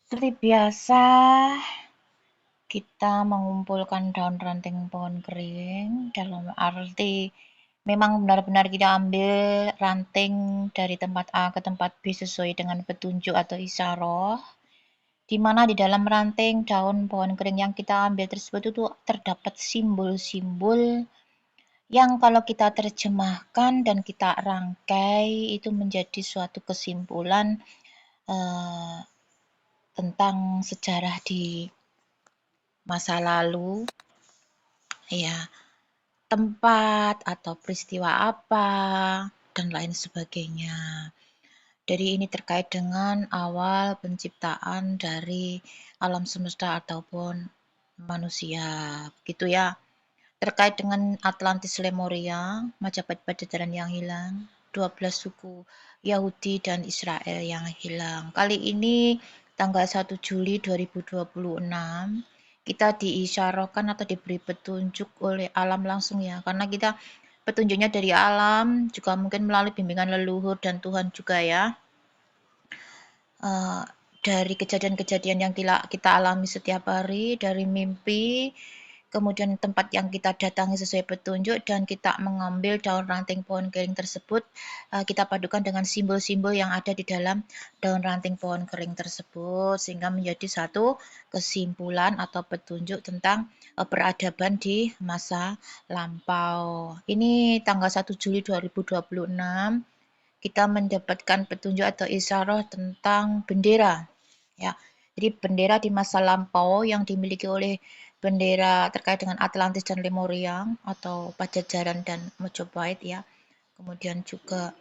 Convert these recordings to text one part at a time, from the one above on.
Seperti biasa, kita mengumpulkan daun ranting pohon kering dalam arti memang benar-benar kita ambil ranting dari tempat A ke tempat B sesuai dengan petunjuk atau isyarah, di mana di dalam ranting daun pohon kering yang kita ambil tersebut itu terdapat simbol-simbol yang kalau kita terjemahkan dan kita rangkai itu menjadi suatu kesimpulan eh, tentang sejarah di masa lalu, ya, tempat atau peristiwa apa, dan lain sebagainya. Jadi ini terkait dengan awal penciptaan dari alam semesta ataupun manusia, begitu ya. Terkait dengan Atlantis Lemuria, Majapahit Pajajaran yang hilang, 12 suku Yahudi dan Israel yang hilang. Kali ini tanggal 1 Juli 2026 kita diisyarahkan atau diberi petunjuk oleh alam langsung ya, karena kita petunjuknya dari alam, juga mungkin melalui bimbingan leluhur dan Tuhan juga ya. Dari kejadian-kejadian yang kita alami setiap hari, dari mimpi, kemudian tempat yang kita datangi sesuai petunjuk, dan kita mengambil daun ranting pohon kering tersebut, kita padukan dengan simbol-simbol yang ada di dalam daun ranting pohon kering tersebut, sehingga menjadi satu kesimpulan atau petunjuk tentang peradaban di masa lampau. Ini tanggal 1 Juli 2026 kita mendapatkan petunjuk atau isyarah tentang bendera. Ya, jadi bendera di masa lampau yang dimiliki oleh bendera terkait dengan Atlantis dan Lemuria atau Pajajaran dan Majapahit ya. Kemudian juga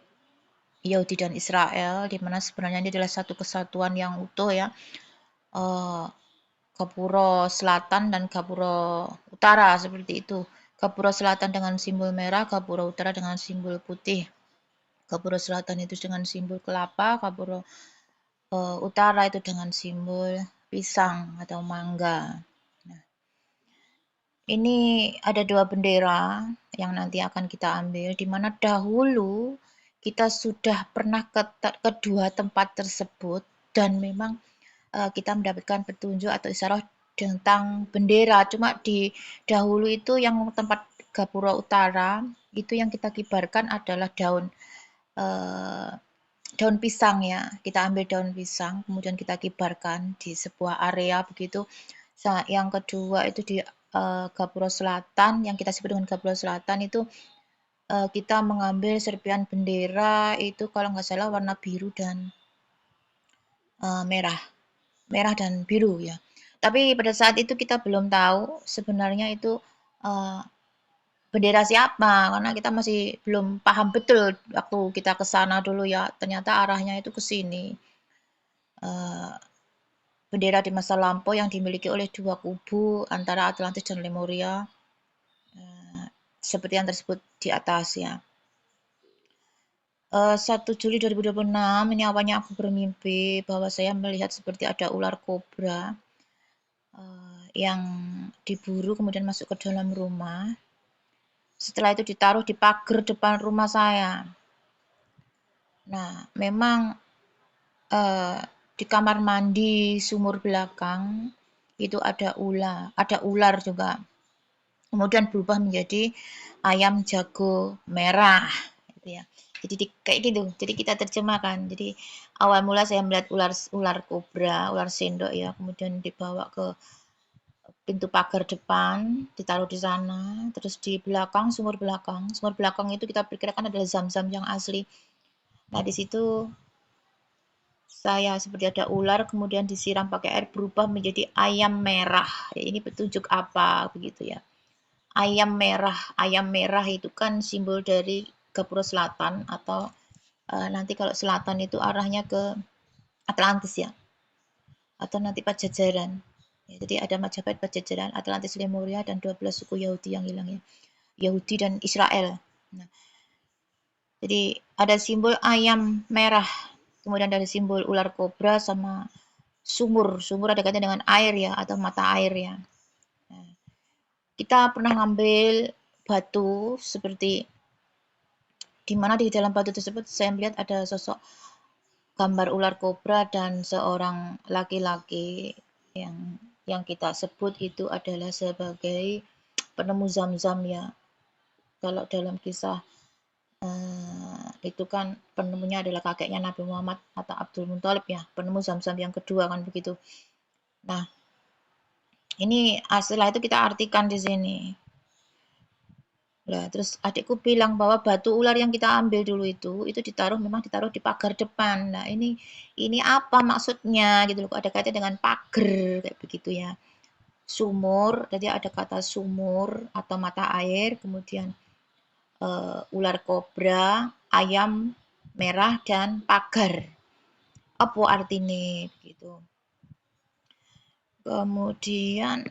Yahudi dan Israel, di mana sebenarnya ini adalah satu kesatuan yang utuh ya. Gapura Selatan dan Gapura Utara seperti itu. Gapura Selatan dengan simbol merah, Gapura Utara dengan simbol putih. Gapura Selatan itu dengan simbol kelapa, Gapura Utara itu dengan simbol pisang atau mangga. Nah, ini ada dua bendera yang nanti akan kita ambil, di mana dahulu kita sudah pernah ke kedua tempat tersebut dan memang kita mendapatkan petunjuk atau isyarat tentang bendera. Cuma di dahulu itu yang tempat Gapura Utara itu yang kita kibarkan adalah daun pisang ya. Kita ambil daun pisang, kemudian kita kibarkan di sebuah area begitu. Yang kedua itu di Gapura Selatan, yang kita sebut dengan Gapura Selatan itu kita mengambil serpian bendera itu kalau nggak salah warna biru dan merah. Merah dan biru ya. Tapi pada saat itu kita belum tahu sebenarnya itu uh, bendera siapa, karena kita masih belum paham betul waktu kita ke sana dulu ya. Ternyata arahnya itu ke sini. Bendera di masa lampau yang dimiliki oleh dua kubu antara Atlantis dan Lemuria, seperti yang tersebut di atas ya. 1 Juli 2026 ini awalnya aku bermimpi bahwa saya melihat seperti ada ular kobra yang diburu kemudian masuk ke dalam rumah. Setelah itu ditaruh di pagar depan rumah saya. Nah, memang di kamar mandi sumur belakang itu ada ular juga. Kemudian berubah menjadi ayam jago merah, gitu ya. Jadi kayak gitu. Jadi kita terjemahkan. Jadi awal mula saya melihat ular kobra, ular sendok ya, kemudian dibawa ke pintu pagar depan, ditaruh di sana, terus di belakang, sumur belakang itu kita perkirakan adalah zam-zam yang asli. Nah, di situ saya seperti ada ular, kemudian disiram pakai air berubah menjadi ayam merah. Ya, ini petunjuk apa begitu ya? Ayam merah itu kan simbol dari Gapura Selatan atau nanti kalau selatan itu arahnya ke Atlantis ya, atau nanti Pajajaran. Ya, jadi ada Majapahit, Pajajaran, Atlantis, Lemuria, dan 12 suku Yahudi yang hilang ya. Yahudi dan Israel. Nah, jadi ada simbol ayam merah, kemudian ada simbol ular kobra sama sumur. Sumur ada kaitannya dengan air ya, atau mata air ya. Nah, kita pernah ngambil batu seperti di mana di dalam batu tersebut saya melihat ada sosok gambar ular kobra dan seorang laki-laki yang kita sebut itu adalah sebagai penemu Zam-Zam ya. Kalau dalam kisah itu kan penemunya adalah kakeknya Nabi Muhammad atau Abdul Muthalib ya, penemu Zam-Zam yang kedua kan begitu. Nah, ini setelah itu kita artikan di sini. Nah, terus adikku bilang bahwa batu ular yang kita ambil dulu itu memang ditaruh di pagar depan. Nah, ini apa maksudnya gitu loh, ada kaitan dengan pagar kayak begitu ya. Sumur, jadi ada kata sumur atau mata air, kemudian ular kobra, ayam merah dan pagar. Apa artinya gitu. Kemudian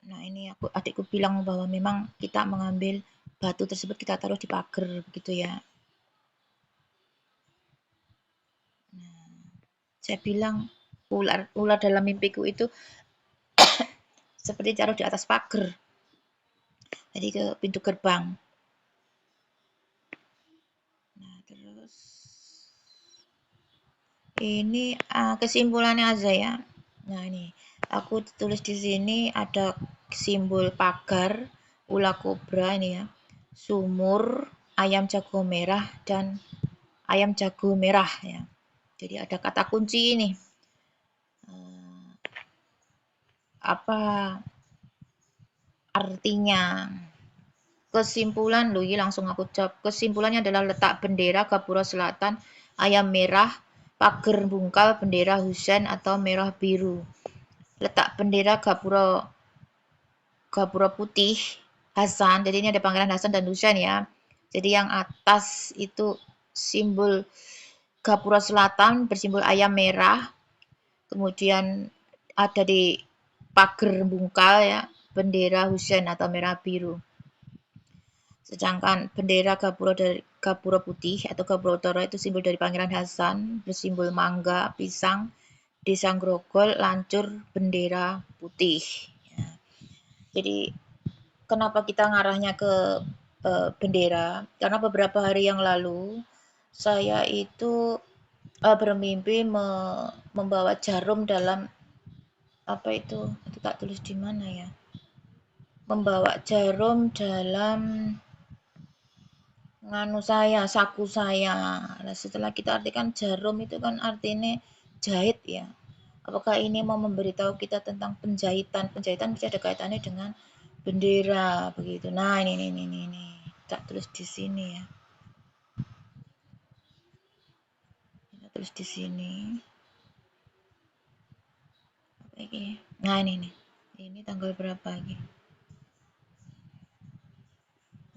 nah ini adikku bilang bahwa memang kita mengambil batu tersebut kita taruh di pagar begitu ya. Nah, saya bilang ular dalam mimpiku itu seperti taruh di atas pagar. Jadi ke pintu gerbang. Nah, terus ini kesimpulannya aja ya. Nah, ini aku tulis di sini ada simbol pagar, ular kobra ini ya. Sumur, ayam jago merah dan ayam jago merah ya. Jadi ada kata kunci ini. Apa artinya? Kesimpulan loh, langsung aku jawab. Kesimpulannya adalah letak bendera Gapura Selatan, ayam merah, pagar bungkal, bendera hujan atau merah biru. Letak bendera Gapura putih, Hasan. Jadi ini ada Pangeran Hasan dan Husain ya. Jadi yang atas itu simbol Gapura Selatan bersimbol ayam merah. Kemudian ada di pagar bungkal ya, bendera Husain atau merah biru. Sedangkan bendera Gapura putih atau Gapura Utara itu simbol dari Pangeran Hasan, bersimbol mangga, pisang, desa Grogol, lancur, bendera putih. Ya. Jadi kenapa kita ngarahnya ke bendera? Karena beberapa hari yang lalu saya itu bermimpi membawa jarum dalam apa itu tak tulis di mana ya? Membawa jarum dalam saku saya. Nah, setelah kita artikan jarum itu kan artinya jahit ya. Apakah ini mau memberitahu kita tentang penjahitan? Penjahitan bisa ada kaitannya dengan bendera begitu. Nah, ini. Tak tulis di sini ya. Kita tulis di sini. Apa ini? Nah, ini nih. Ini tanggal berapa lagi?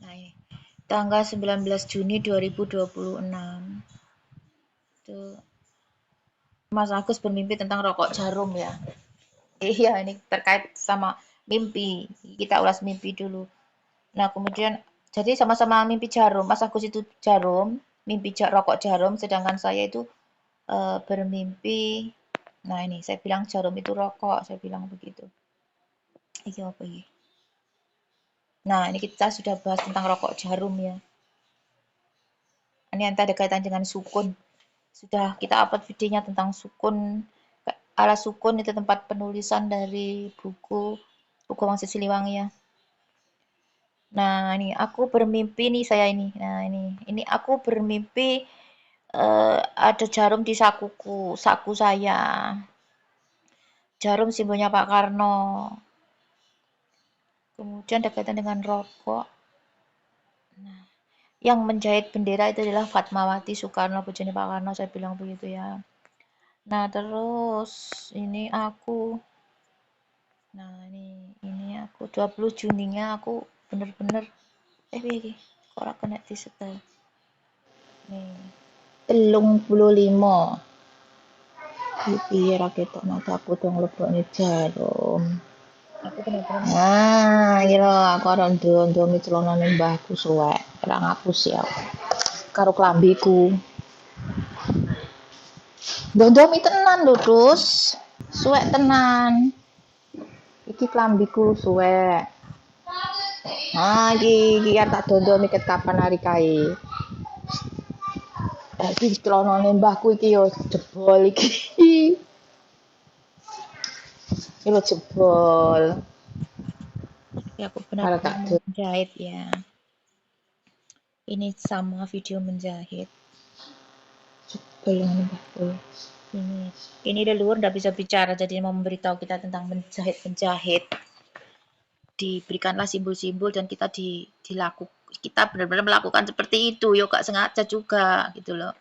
Nah, ini. Tanggal 19 Juni 2026. Tuh Mas Agus bermimpi tentang rokok jarum ya. Iya, ini terkait sama mimpi. Kita ulas mimpi dulu. Nah, kemudian jadi sama-sama mimpi jarum. Mas Agus itu jarum, mimpi rokok jarum, sedangkan saya itu bermimpi. Nah, ini saya bilang jarum itu rokok, saya bilang begitu. Iya apa ini? Nah, ini kita sudah bahas tentang rokok jarum ya. Ini nanti ada kaitan dengan sukun. Sudah kita upload videonya tentang sukun. Ala sukun itu tempat penulisan dari buku Wangsa Siliwangi ya. Nah, ini aku bermimpi nih saya ini. Nah, ini aku bermimpi ada jarum di saku saya. Jarum simbolnya Pak Karno. Kemudian ada kaitan dengan rokok. Nah, yang menjahit bendera itu adalah Fatmawati Soekarno, bojone Pak Karno, saya bilang begitu ya. Nah, terus ini aku. Nah, ini aku 20 Juninya aku bener-bener iki kok ora kena disetel. Nih, 35. Piye ra ketok mataku dong lebokne jarum. Aku bener-bener kira aku ora ndondongi celanane mbahku suwek. Ora ngapus ya. Karo klambiku. Ndondomi tenan lho, Dus. Suwek tenan. Iki klambiku suwek. Nah, iki tak dondo miket kapan hari kae. Iki celonane mbahku iki yo jebol iki. Iki lo jebol. Ya aku benar-benar menjahit ya. Ini sama video menjahit. Jebol mbahku. Ini leluhur nggak bisa bicara, jadi mau memberitahu kita tentang menjahit. Diberikanlah simbol-simbol dan kita kita benar-benar melakukan seperti itu, yuk gak sengaja juga gitu loh.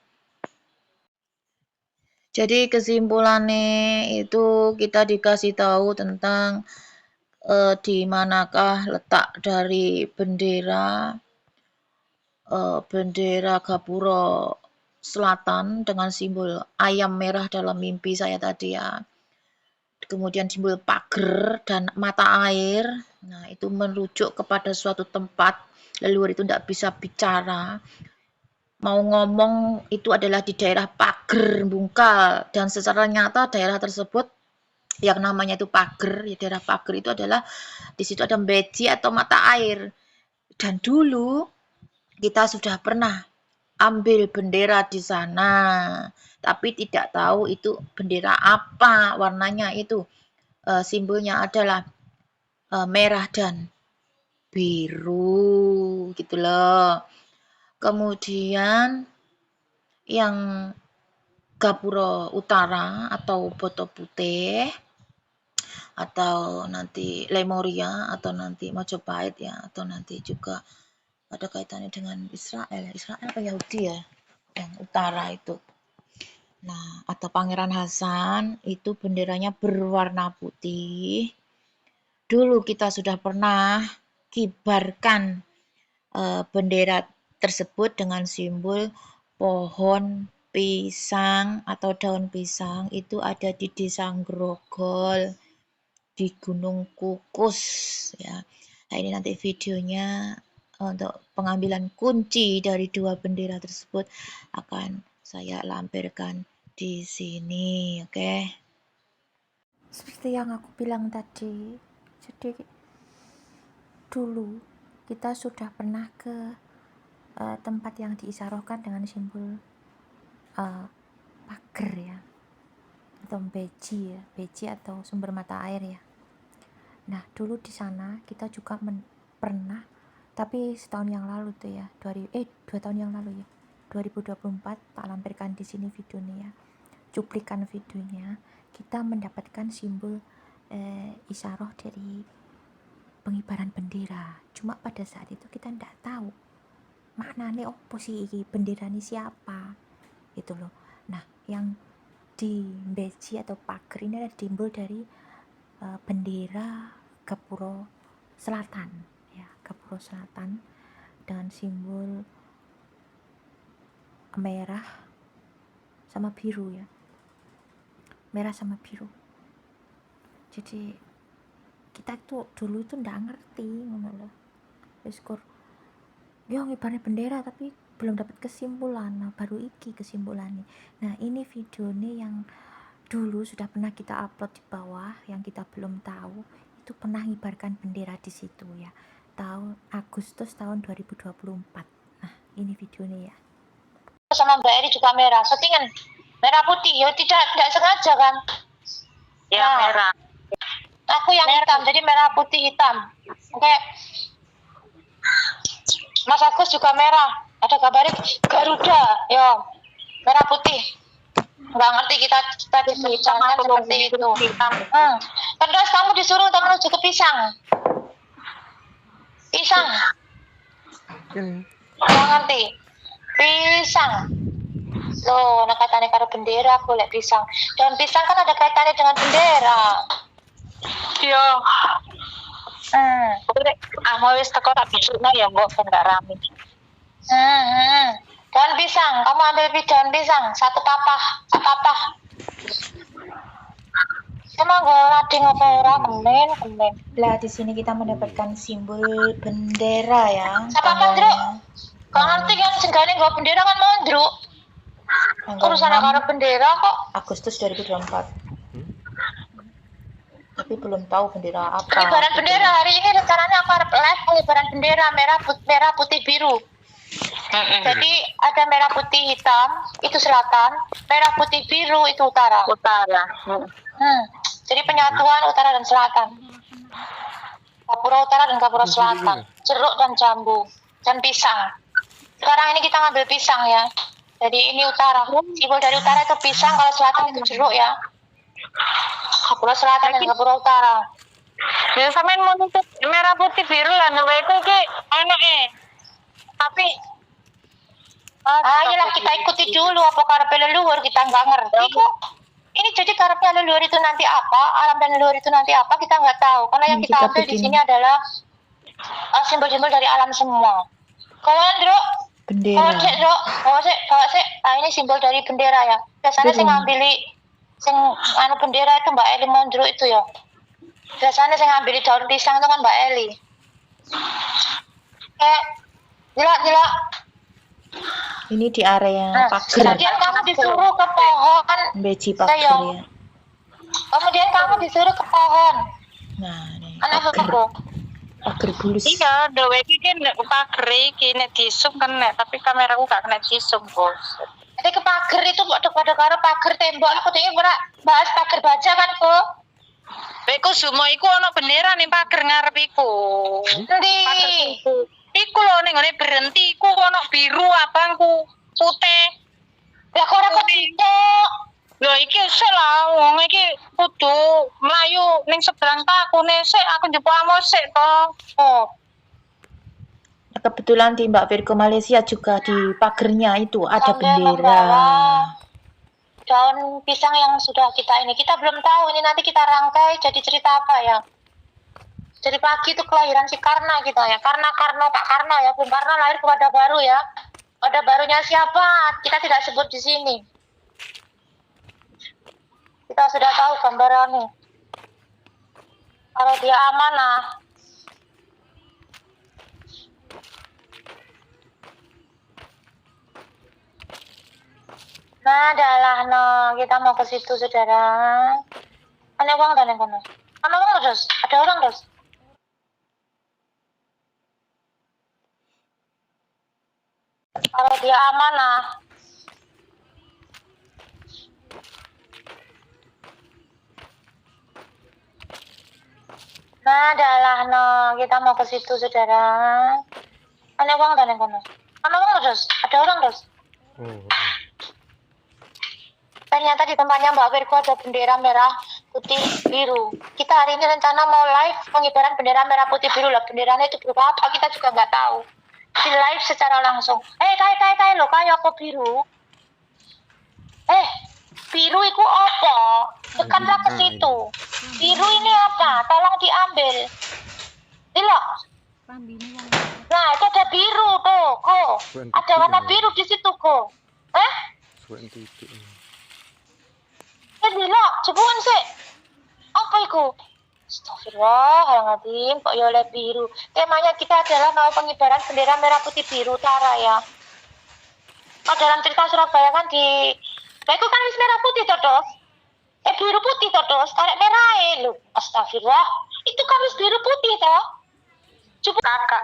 Jadi kesimpulannya itu kita dikasih tahu tentang di manakah letak dari bendera Gapura Selatan dengan simbol ayam merah dalam mimpi saya tadi ya. Kemudian simbol pager dan mata air. Nah, itu merujuk kepada suatu tempat leluhur itu tidak bisa bicara. Mau ngomong itu adalah di daerah pager Bungkal, dan secara nyata daerah tersebut yang namanya itu pager, ya daerah pager itu adalah di situ ada beji atau mata air. Dan dulu kita sudah pernah ambil bendera di sana, tapi tidak tahu itu bendera apa warnanya itu. Simbolnya adalah merah dan biru gitu loh. Kemudian yang Gapura Utara atau Boto Putih atau nanti Lemuria atau nanti Majapahit ya, atau nanti juga ada kaitannya dengan Israel apa Yahudi ya, yang utara itu. Nah, atau Pangeran Hasan itu benderanya berwarna putih. Dulu kita sudah pernah kibarkan bendera tersebut dengan simbol pohon pisang atau daun pisang, itu ada di Desa Grogol di Gunung Kukus ya. Nah, ini nanti videonya untuk pengambilan kunci dari dua bendera tersebut akan saya lampirkan di sini, oke? Seperti yang aku bilang tadi, jadi dulu kita sudah pernah ke tempat yang diisarohkan dengan simbol pager ya, atau beji atau sumber mata air ya. Nah, dulu di sana kita juga pernah, tapi setahun yang lalu tuh ya, 2 tahun yang lalu ya, 2024, tak lampirkan di sini videonya ya, cuplikan videonya. Kita mendapatkan simbol isyarah dari pengibaran bendera. Cuma pada saat itu kita tidak tahu maknanya apa sih bendera ini siapa gitu loh. Nah, yang di beji atau pager ini adalah simbol dari bendera Gapura Selatan ya, Gapura Selatan, dengan simbol merah sama biru ya, merah sama biru. Jadi kita tuh dulu itu nggak ngerti ngono loh, wis kur yo ngibarnya bendera tapi belum dapat kesimpulan. Nah, baru iki kesimpulannya. Nah, ini videonya yang dulu sudah pernah kita upload di bawah, yang kita belum tahu itu pernah ngibarkan bendera di situ ya, tahun Agustus tahun 2024. Nah, ini videonya ya. Sama Mbak Eri juga merah, settingan merah putih ya, tidak sengaja kan ya. Nah, merah, aku yang merah. Hitam, jadi merah putih hitam. Oke, Mas Agus juga merah, ada kabarnya Garuda ya, merah putih. Nggak ngerti kita disuruhnya seperti itu. Terus kamu disuruh untuk menuju ke pisang. Nggak ngerti pisang loh, nah kaitannya karo bendera aku lihat pisang, dan pisang kan ada kaitannya dengan bendera. Iya. Mau wis teko tak bisukna ya mbok ben gak rame. Daun pisang, kamu ambil daun pisang satu papah. Emang gue lading apa ora, kemen. Lah di sini kita mendapatkan simbol bendera ya. Siapa Ndruk? Kau ngerti kan senggane gue bendera kan mondruk. Urusan karo bendera kok. Agustus 2024. Tapi belum tahu bendera apa. Pengibaran bendera hari ini rencananya aku harap live pengibaran bendera merah putih biru. Jadi ada merah putih hitam itu selatan, merah putih biru itu utara. Jadi penyatuan utara dan selatan. Gapura utara dan Gapura selatan, jeruk dan jambu dan pisang. Sekarang ini kita ngambil pisang ya. Jadi ini utara. Simbol dari utara itu pisang, kalau selatan itu jeruk ya. Gapura selatan dan Gapura utara. Ya sampean mau nutup merah putih biru lah itu ki tapi iyalah kita ikuti dulu apa karepe leluhur, kita nggak ngerti kok. Ini jadi karepnya leluhur itu nanti apa, alam dan leluhur itu nanti apa, kita nggak tahu. Karena yang kita ambil di sini adalah simbol-simbol dari alam semua. Kalau Andro, bendera. Bawa sih. Ini simbol dari bendera ya. Biasanya saya ngambil bendera itu Mbak Eli Mondro itu ya. Biasanya saya ngambil daun pisang itu kan Mbak Eli. Gila. Ini di area pagar. Kemudian kamu disuruh ke pohon. Beci pagar ya. Kemudian kamu disuruh ke pohon. Nah, nih. Anak Pagar bulus. Iya, dewe iki nek pagar iki nek disum kan tapi kameraku gak kena disum, Bos. Jadi ke pagar itu pada karo pagar tembok aku tadi bahas pagar baja kan, kok. Beku sumo iku ana bendera ning pagar ngarep iku. Endi? Iku lho ning ngene berhenti iku ana biru abangku putih. Lah kok ora kok. Lho iki sik lah wong iki kudu mlayu ning seberang takune sik aku njupuk amo sik to. Oh. Kebetulan di Mbak Virgo Malaysia juga di pagernya itu ada bendera. Daun pisang yang sudah kita belum tahu ini nanti kita rangkai jadi cerita apa ya. Jadi pagi itu kelahiran si Karna kita ya. Pak Karna ya. Bung Karna lahir kepada baru ya. Pada barunya siapa? Kita tidak sebut di sini. Kita sudah tahu gambarannya. Kalau dia amanah. Nah, adalah kita mau ke situ saudara. Ada uang dan yang kono. Ada uang terus. Ada orang terus. Kalau dia amanah. Nah, adalah kita mau ke situ saudara. Ada uang dan yang kono. Ada uang terus. Ada orang terus. Ternyata di tempatnya Mbak Virgo ada bendera merah, putih, biru. Kita hari ini rencana mau live pengibaran bendera merah, putih, biru lah. Benderanya itu berupa apa kita juga nggak tahu. Di live secara langsung. Kayak lo kayak apa biru? Biru itu apa? Tekanlah ke situ. Biru ini apa? Tolong diambil. Lihat. Nah, itu ada biru tuh, kok. Ada warna biru di situ, kok. Bila, cobain sih. Apa itu? Astagfirullahaladzim, kok ya oleh biru. Temanya kita adalah mau pengibaran bendera merah putih biru utara ya. Dalam cerita Surabaya kan itu kan merah putih toh. Biru putih toh. Tarik merah lu. Astagfirullah. Itu kan biru putih toh. Coba kakak.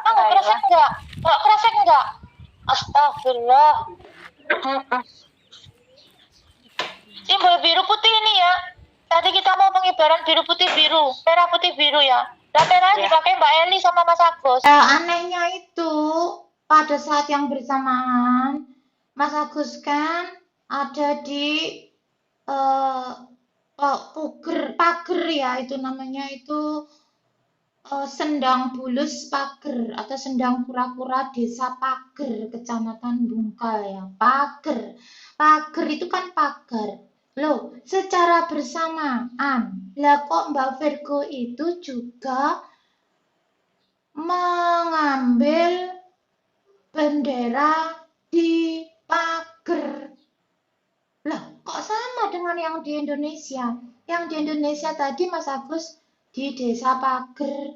Kerasa enggak? Astagfirullah. Simbol biru putih ini ya. Tadi kita mau pengibaran biru putih biru, merah putih biru ya. Dan merah dipakai Mbak Eli sama Mas Agus. Anehnya itu pada saat yang bersamaan Mas Agus kan ada di pager ya, itu namanya itu Sendang Bulus Pager atau Sendang Kura-Kura Desa Pager, Kecamatan Bungkal ya. Pager itu kan pagar. Loh, secara bersamaan, lah kok Mbak Virgo itu juga mengambil bendera di pagar. Lah, kok sama dengan yang di Indonesia? Yang di Indonesia tadi Mas Agus di Desa Pager,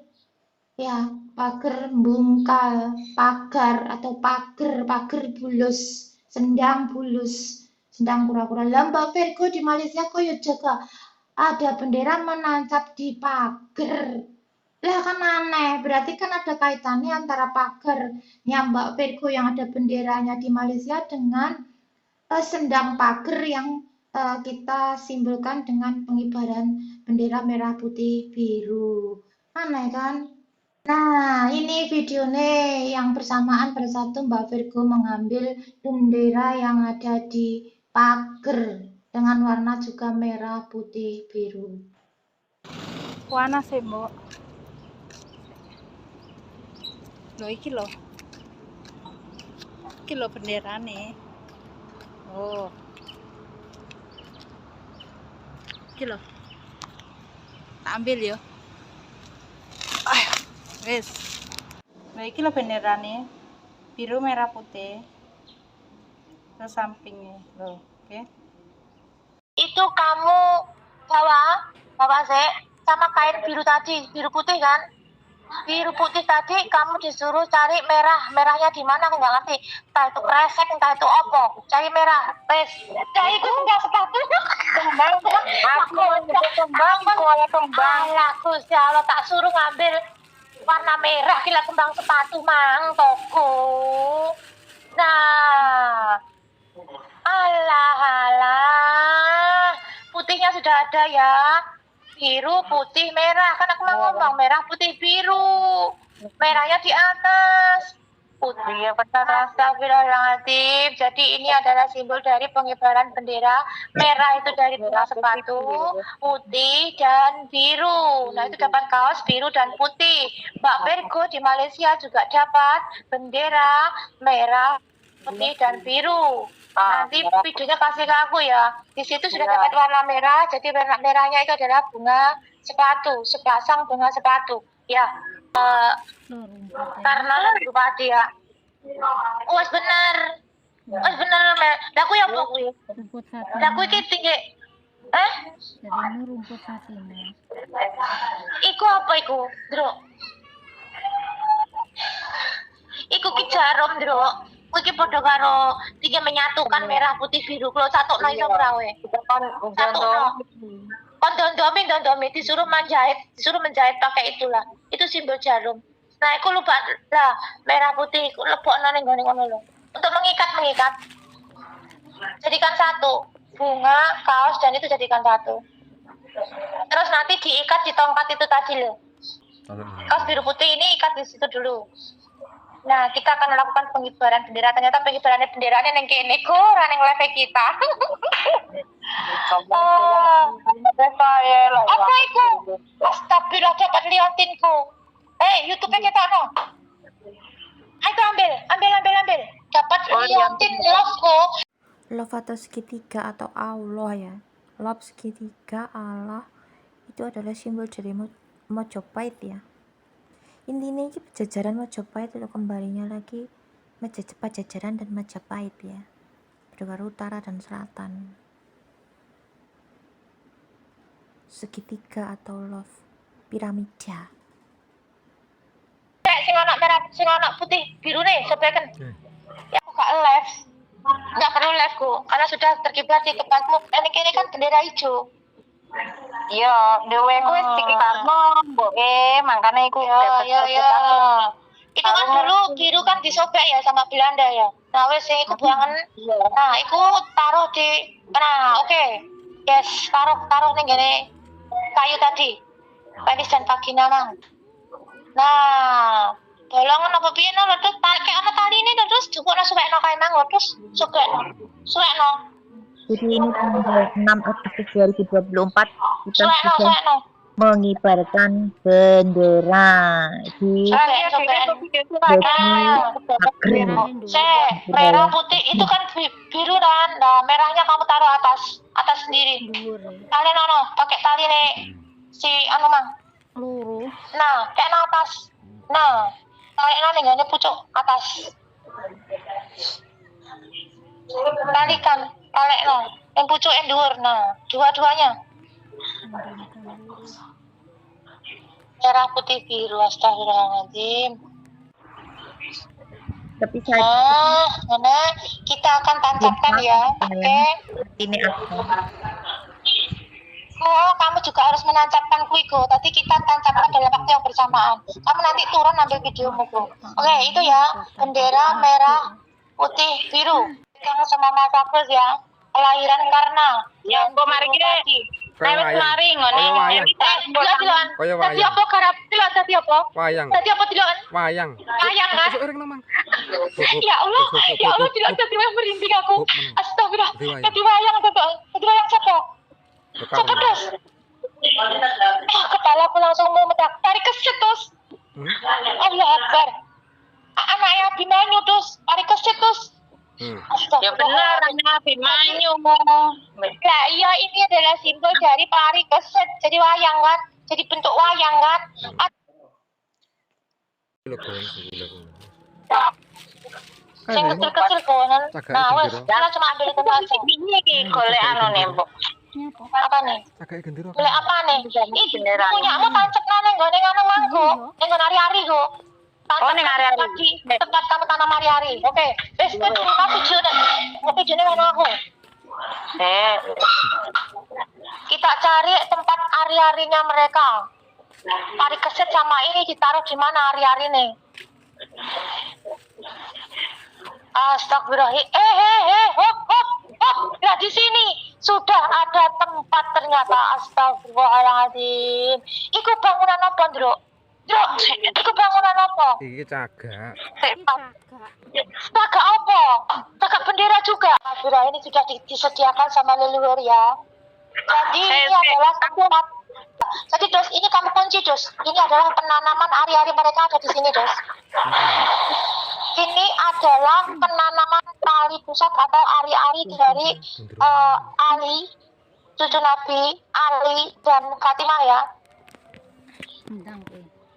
ya, Pager Bungkal, pagar atau pager bulus, Sendang Bulus. Sendang Kura-Kura. Mbak Virgo di Malaysia kok ya juga ada bendera menancap di pagar. Lah kan aneh, berarti kan ada kaitannya antara pagernya Mbak Virgo yang ada benderanya di Malaysia dengan sendang pager yang kita simbolkan dengan pengibaran bendera merah putih biru. Aneh kan? Nah, ini videonya yang bersamaan pada saat itu Mbak Virgo mengambil bendera yang ada di pager dengan warna juga merah putih biru. Panas sih, Mbok. Loh iki lho. Iki lho benderane. Oh. Iki lho. Tak ambil yo. Ayo. Wes. Nah, iki lho benderane. Biru, merah, putih. Terus sampingnya. Loh, oke. Itu kamu bawa sih sama kain biru tadi, biru putih kan? Biru putih tadi kamu disuruh cari merah. Merahnya di mana? Aku nggak ngerti. Entah itu kresek, entah itu opo. Cari merah. Wes. Cari itu enggak sepatu. Kembang. Alah, Gusti Allah, tak suruh ngambil warna merah kila kembang sepatu mang toko. Nah, alah. Putihnya sudah ada ya. Biru, putih, merah. Kan aku mau ngomong merah, putih, biru. Merahnya di atas. Putih ya benar. Astagfirullahaladzim. Jadi ini adalah simbol dari pengibaran bendera. Merah itu dari benang sepatu, putih dan biru. Nah itu dapat kaos biru dan putih. Mbak Virgo di Malaysia juga dapat bendera merah, putih dan biru. Nanti videonya kasih ke aku ya. Di situ sudah dapat warna merah. Jadi warna merahnya itu adalah bunga sepatu, sepasang bunga sepatu. Ya, karena lagu padi ya. Wes bener. Wes bener. Lagu ya bu. Rumput Fatima. Lagu iki tinggi. Jadimu rumput Fatima. Iku apa iku, Bro? Iku ki jarum, Bro. Iki padha karo tinggi menyatukan merah putih biru. Kalau satokno iso ora we? Satokno. Kon dondomi disuruh menjahit pakai itulah. Itu simbol jarum. Nah, aku lupa lah merah putih iku lebokno ning gone ngono lho. Untuk mengikat. Jadikan satu. Bunga, kaos dan itu jadikan satu. Terus nanti diikat di tongkat itu tadi loh. Kaos biru putih ini ikat di situ dulu. Nah, kita akan melakukan pengibaran bendera. Ternyata pengibaran benderanya neng kene ora ning live kita. Apa itu? Astagfirullah, dapat liantinku. YouTube-nya cetakno. Ayo ambil. Dapat liantin love-ku. Love atau segitiga atau Allah ya. Love segitiga Allah itu adalah simbol dari Mojopahit ya. Intinya ini Pajajaran Mojopahit itu kembalinya lagi Pajajaran dan Majapahit ya. Berdekatan utara dan selatan. Segitiga atau love piramida. Sing anak merah, sing anak putih biru nih, sebelah ya aku gak live. Nggak perlu live ku, karena sudah terkiblat di tempatmu. Dan ini kan bendera hijau. Iya, dewe ku wis dikitarno, mbok makane iku ya. Itu kan dulu biru kan disobek ya sama Belanda ya. Nah, wis sing iku buangan. Nah, iku taruh di oke. Yes, taruh ning ngene kayu tadi. Penis dan vagina mang. Nah, bolongan apa piye no terus tarik ana taline terus jupukno suwekno kae mang terus suwekno. Jadi ini tanggal 6 Agustus 2024 kita sudah Suwekno. mengibarkan bendera di merah putih itu kan biru kan. Nah, merahnya kamu taruh atas sendiri. Kalian pakai tali nih si anu mang. Luru. Nah, kayak atas. Nah, tarik nih gak pucuk atas. Talikan, tarik yang pucuk yang dhuwur. Nah, dua-duanya. Merah putih biru, astagfirullahaladzim. tapi saya Mana kita akan tancapkan ya. Oke. ini aku Oh, kamu juga harus menancapkan kuiku. Tadi kita tancapkan dalam waktu yang bersamaan. Kamu nanti turun ambil videomu, Go. Oke, itu ya. Bendera merah, putih, biru. Kamu sama Mas Agus ya. Kelahiran karena. Ya, Go mari ki. Kaya wayang. Kaya wayang. Dilan. Kaya Tadi wayang. apa garap? Dilan tadi apa? Wayang. Tadi apa dilan? Wayang. Wayang kan? Masuk orang namang. Ya Allah, ya Allah, dilan tadi yang merinding aku. Astagfirullah. Tadi wayang betul. Tadi wayang siapa? Siapa dos? Kepala aku langsung mau meledak. Tarik keset dos. Allah Akbar. Anaknya Abimanyu dos. Tarik keset dos. Ya benar, anak Abimanyu. Lah iya, ini adalah simbol dari pari keset. Jadi wayang kan? Jadi bentuk wayang kan? Sing kecil-kecil konon. Nah, wes, kita cuma ambil itu aja. Ini iki golek anu nembok. Apa nih? Golek apa nih? Ih, punyamu tancep nang nggone anu mangko. Ning nggon ari-ari go. Oh, ning ari-ari. Tempat kamu tanam ari-ari. Oke. Wes, kita video dan videone ngono aku. Kita cari tempat ari-arinya mereka. Pari keset sama ini ditaruh di mana ari-ari nih? Astagfirullah. Hop. Nah, di sini sudah ada tempat ternyata. Astagfirullahaladzim. Iku bangunan apa, Ndro? Iku bangunan apa? Iki cagak. Cagak apa? Cagak bendera juga. Astagfirullah, ini sudah disediakan sama leluhur ya. Jadi ini adalah tempat. Jadi Dos, ini kamu kunci Dos. Ini adalah penanaman ari-ari mereka ada di sini Dos. Ini adalah penanaman tali pusat atau ari-ari dari Ali, cucu Nabi, Ali dan Fatimah ya.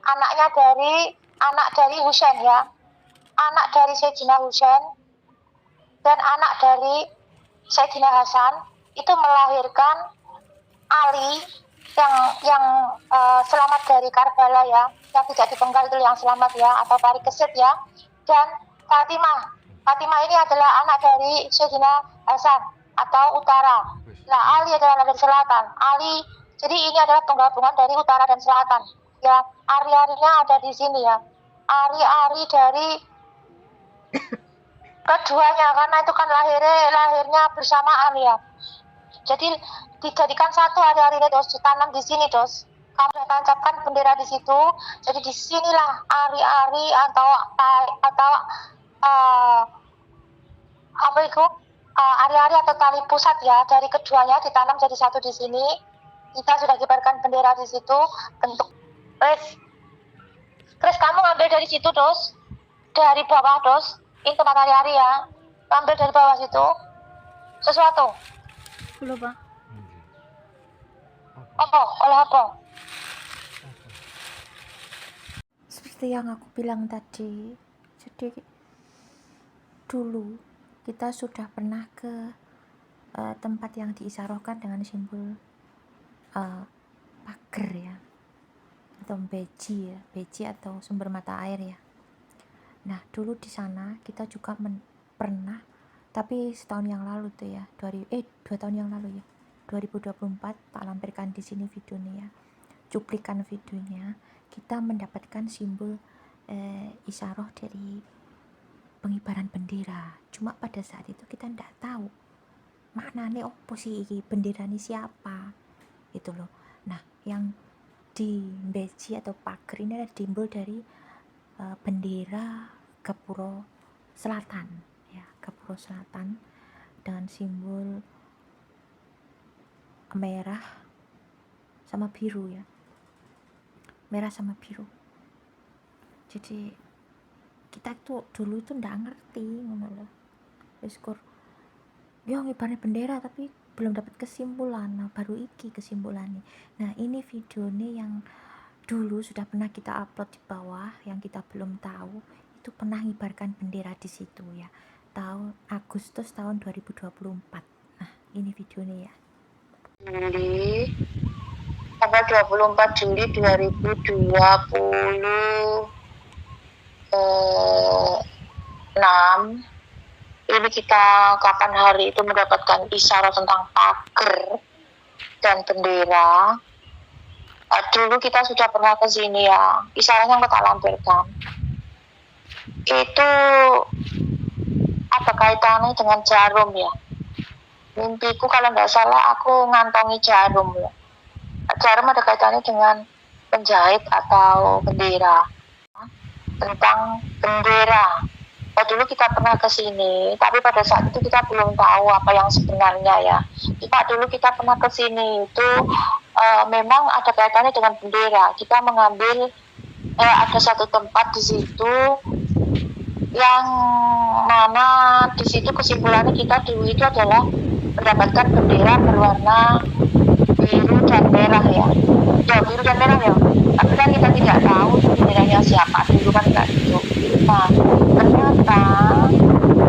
Anak dari Husain ya. Anak dari Sayyidina Husain dan anak dari Sayyidina Hasan itu melahirkan Ali yang selamat dari Karbala ya, yang tidak dipenggal itu yang selamat ya, atau pari keset ya. Dan Fatimah ini adalah anak dari Sayyidina Hasan atau utara. Nah, Ali adalah anak dari selatan. Ali, jadi ini adalah penggabungan dari utara dan selatan. Ya, ari-arinya ada di sini ya. Ari-ari dari keduanya karena itu kan lahirnya bersamaan ya. Jadi dijadikan satu ari-arinya Dos, ditanam di sini Dos. Kamu sudah tancapkan bendera di situ. Jadi di sinilah ari-ari atau apa itu? Ari-ari atau tali pusat ya dari keduanya ditanam jadi satu di sini. Kita sudah kibarkan bendera di situ bentuk. Chris, kamu ngambil dari situ Dos. Dari bawah Dos. Ini tempat ari-ari ya. Ambil dari bawah situ. Sesuatu. Belum, Pak. Oleh apa? Seperti yang aku bilang tadi, jadi dulu kita sudah pernah ke tempat yang diisarohkan dengan simbol pager ya, atau beji atau sumber mata air ya. Nah, dulu di sana kita juga pernah, tapi setahun yang lalu tuh ya, 2 tahun yang lalu ya, 2024, tak lampirkan di sini videonya ya, cuplikan videonya. Kita mendapatkan simbol isyarah dari pengibaran bendera. Cuma pada saat itu kita tidak tahu maknanya apa sih bendera ini siapa itu loh. Nah, yang di beji atau pager ini adalah simbol dari bendera Gapura Selatan ya, Gapura Selatan dengan simbol merah sama biru ya, merah sama biru. Jadi kita tuh dulu tuh nggak ngerti ngono loh, wis kur yo ngibarnya bendera tapi belum dapat kesimpulan. Nah, baru iki kesimpulannya. Nah, ini videonya yang dulu sudah pernah kita upload di bawah, yang kita belum tahu itu pernah ngibarkan bendera di situ ya, tahun Agustus tahun 2024. Nah, ini videonya ya. Juli, tanggal 24 Juli 2026. Ini kita kapan hari itu mendapatkan isyarat tentang pager. dan bendera. Dulu kita sudah pernah ke sini ya. Isyaratnya yang kita lampirkan itu ada kaitannya dengan jarum ya. Mimpiku kalau nggak salah aku ngantongi jarum ya. Jarum ada kaitannya dengan penjahit atau bendera. Tentang bendera. Dulu kita pernah ke sini, tapi pada saat itu kita belum tahu apa yang sebenarnya ya. Cuma dulu kita pernah ke sini itu memang ada kaitannya dengan bendera. Kita mengambil ada satu tempat di situ yang mana di situ kesimpulannya kita dulu itu adalah mendapatkan bendera berwarna biru dan merah ya. Ya biru dan merah ya. Tapi kan kita tidak tahu benderanya siapa dulu kan nggak gitu. Nah ternyata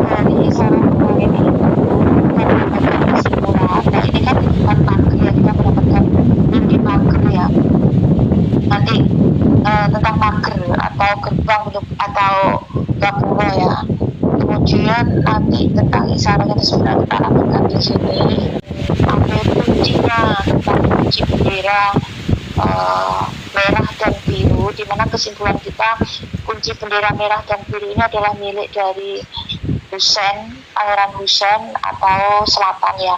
dari sarang kemarin itu kita mendapatkan kesimpulan. Nah ini kan di tempat pagar ya, kita mendapatkan di pagar ya. Nanti tentang pagar atau gerbang atau gapura ya. Kemudian nanti tentang isyarat itu sebenarnya kita lakukan di sini. Ambil kuncinya tentang kunci bendera merah dan biru, di mana kesimpulan kita kunci bendera merah dan biru ini adalah milik dari Pangeran Husain atau Selatan ya.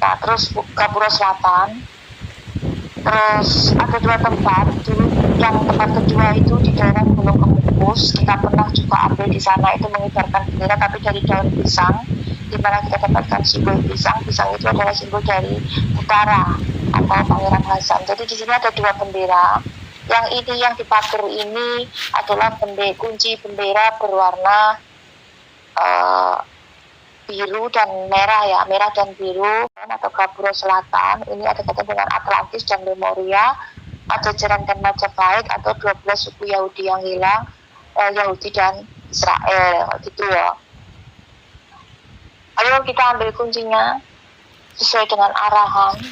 Nah terus Gapura Selatan. Terus ada dua tempat dulu, yang tempat kedua itu di daerah Gunung Kemukus, kita pernah juga ambil di sana itu mengibarkan bendera tapi dari daun pisang, di mana kita dapatkan simbol pisang. Pisang itu adalah simbol dari utara atau Pangeran Hasan. Jadi di sini ada dua bendera. Yang ini yang di pagar ini adalah kunci bendera berwarna biru dan merah ya, merah dan biru atau Gapura Selatan. Ini ada kaitan dengan Atlantis dan Lemuria, Pajajaran dan Majapahit atau 12 suku Yahudi yang hilang, Yahudi dan Israel gitu ya. Ayo kita ambil kuncinya sesuai dengan arahan.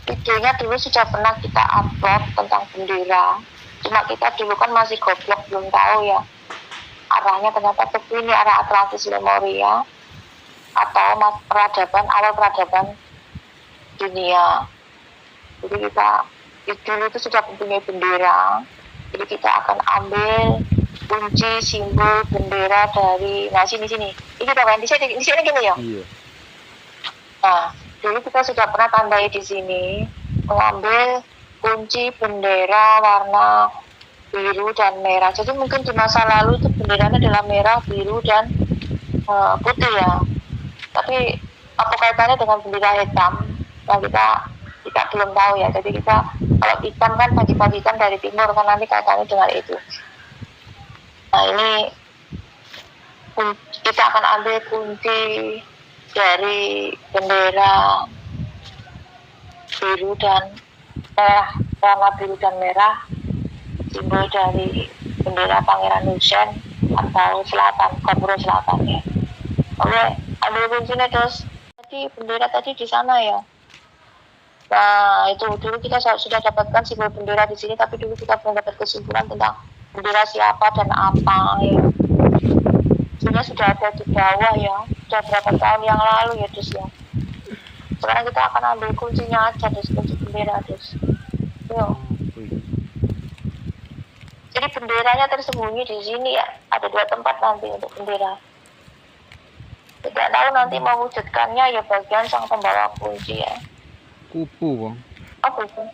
Videonya dulu sudah pernah kita upload tentang bendera, cuma kita dulu kan masih goblok belum tahu ya arahnya. Ternyata ini arah Atlantis Lemuria atau awal peradaban dunia. Jadi kita dulu itu sudah mempunyai bendera. Jadi kita akan ambil kunci simbol bendera dari sini. Ini kita main di sini gini ya. Iya. Nah, dulu kita sudah pernah tandai di sini mengambil kunci bendera warna biru dan merah. Jadi mungkin di masa lalu itu benderanya adalah merah, biru dan putih ya. Tapi apa kaitannya dengan bendera hitam? Nah kita belum tahu ya. Jadi kita kalau hitam kan pagi-pagikan dari timur kan, nanti kaitannya dengan itu. Nah ini kita akan ambil kunci dari bendera biru dan merah, warna biru dan merah, simbol dari bendera Pangeran Husain atau Selatan, Gapura Selatan ya. Oke, ambil kuncinya terus. Tadi bendera tadi di sana ya. Nah itu dulu kita sudah dapatkan simbol bendera di sini, tapi dulu kita belum dapat kesimpulan tentang bendera siapa dan apa ya. Sebenarnya sudah ada di bawah ya, sudah berapa tahun yang lalu ya Dus ya. Sekarang kita akan ambil kuncinya aja Dus, kunci bendera Dus. Yuk. Jadi benderanya tersembunyi di sini ya, ada dua tempat nanti untuk bendera. Tidak tahu nanti mewujudkannya ya bagian sang pembawa kunci ya. Kupu, Bang. Apa itu?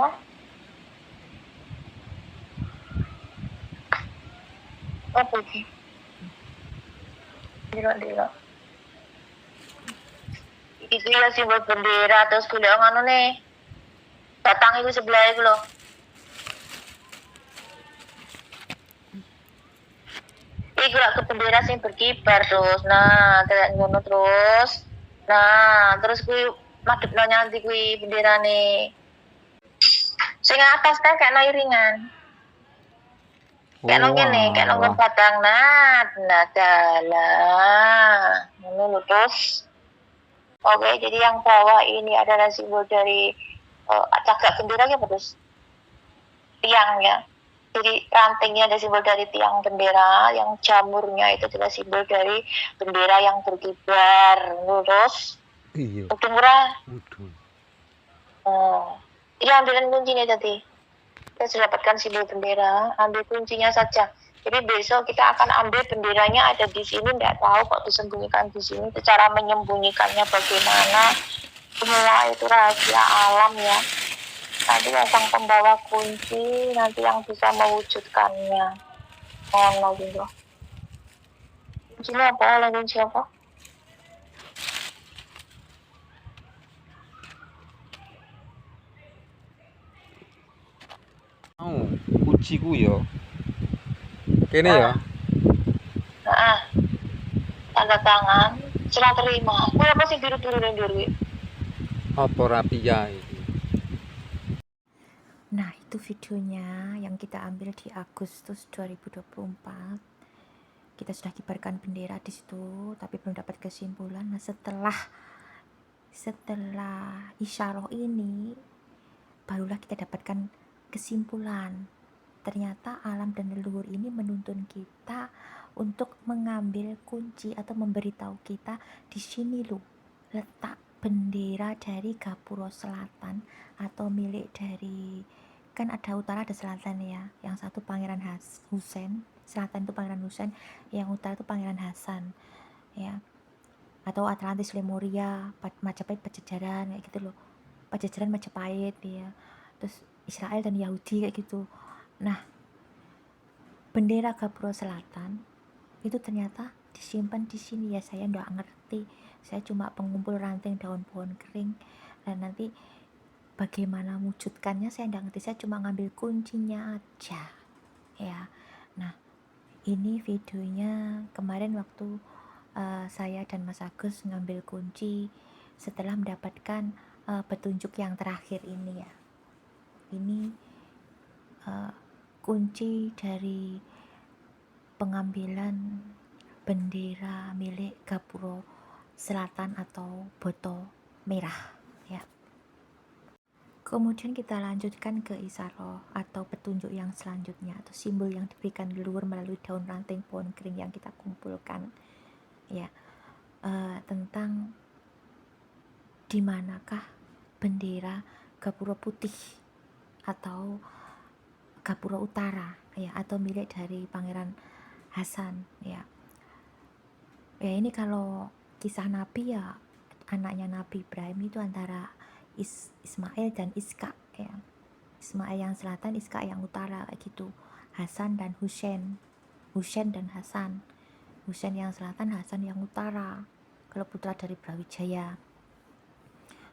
Hah? Apa itu? Dilo. Itu ya simbol bendera, terus golek ngono nih. Batang itu sebelah itu loh. Iki lak ke bendera sing berkibar terus. Nah, kayak ngono terus. Nah, terus kuwi madhepno nyanti kuwi benderane. Sing atas kan kayak iringan. Kayak nang kene, kayak nang batang dalah. Ngono terus. Oke, jadi yang bawah ini adalah simbol dari cagak bendera ya, terus tiang ya. Jadi rantingnya ada simbol dari tiang bendera, yang jamurnya itu adalah simbol dari bendera yang berkibar. Terus Iya, Mudun ora? mudun. Oh. Iya, ambilin kuncinya tadi. Kita sudah dapatkan simbol bendera, ambil kuncinya saja. Jadi besok kita akan ambil benderanya ada di sini, nggak tahu kok disembunyikan di sini. Cara menyembunyikannya bagaimana? Semua itu rahasia alam ya. Nanti sang pembawa kunci nanti yang bisa mewujudkannya. Mohon lagi loh. Kuncinya apa? Oleh kunci apa? Mau kunciku ya. Kene ya. Nah, tanda tangan, serah terima. Kue apa sih biru-biru dan biru? Apa rapi ya iki? Nah, itu videonya yang kita ambil di Agustus 2024. Kita sudah kibarkan bendera di situ, tapi belum dapat kesimpulan. Nah, setelah isyarah ini, barulah kita dapatkan kesimpulan. Ternyata alam dan leluhur ini menuntun kita untuk mengambil kunci atau memberitahu kita di sini loh letak bendera dari Gapura Selatan atau milik dari, kan ada utara ada selatan ya, yang satu Pangeran Husain, selatan itu Pangeran Husain, yang utara itu Pangeran Hasan ya, atau Atlantis Lemuria, Majapahit Pajajaran kayak gitu loh, Pajajaran Majapahit ya, terus Israel dan Yahudi kayak gitu. Nah, bendera Gapura Selatan itu ternyata disimpan di sini ya, saya nggak ngerti, saya cuma pengumpul ranting daun pohon kering, dan nanti bagaimana wujudkannya saya nggak ngerti, saya cuma ngambil kuncinya aja ya. Nah, ini videonya kemarin waktu saya dan Mas Agus ngambil kunci setelah mendapatkan petunjuk yang terakhir ini ya. Ini kunci dari pengambilan bendera milik Gapura Selatan atau Boto Merah ya. Kemudian kita lanjutkan ke isyarah atau petunjuk yang selanjutnya atau simbol yang diberikan leluhur melalui daun ranting pohon kering yang kita kumpulkan ya, tentang di manakah bendera Gapura Putih atau Gapura Utara ya, atau milik dari Pangeran Hasan ya. Ya ini kalau kisah Nabi ya, anaknya Nabi Ibrahim itu antara Ismail dan Iska ya. Ismail yang selatan, Iska yang utara kayak gitu. Hasan dan Husain dan Hasan. Husain yang selatan, Hasan yang utara. Kalau putra dari Brawijaya.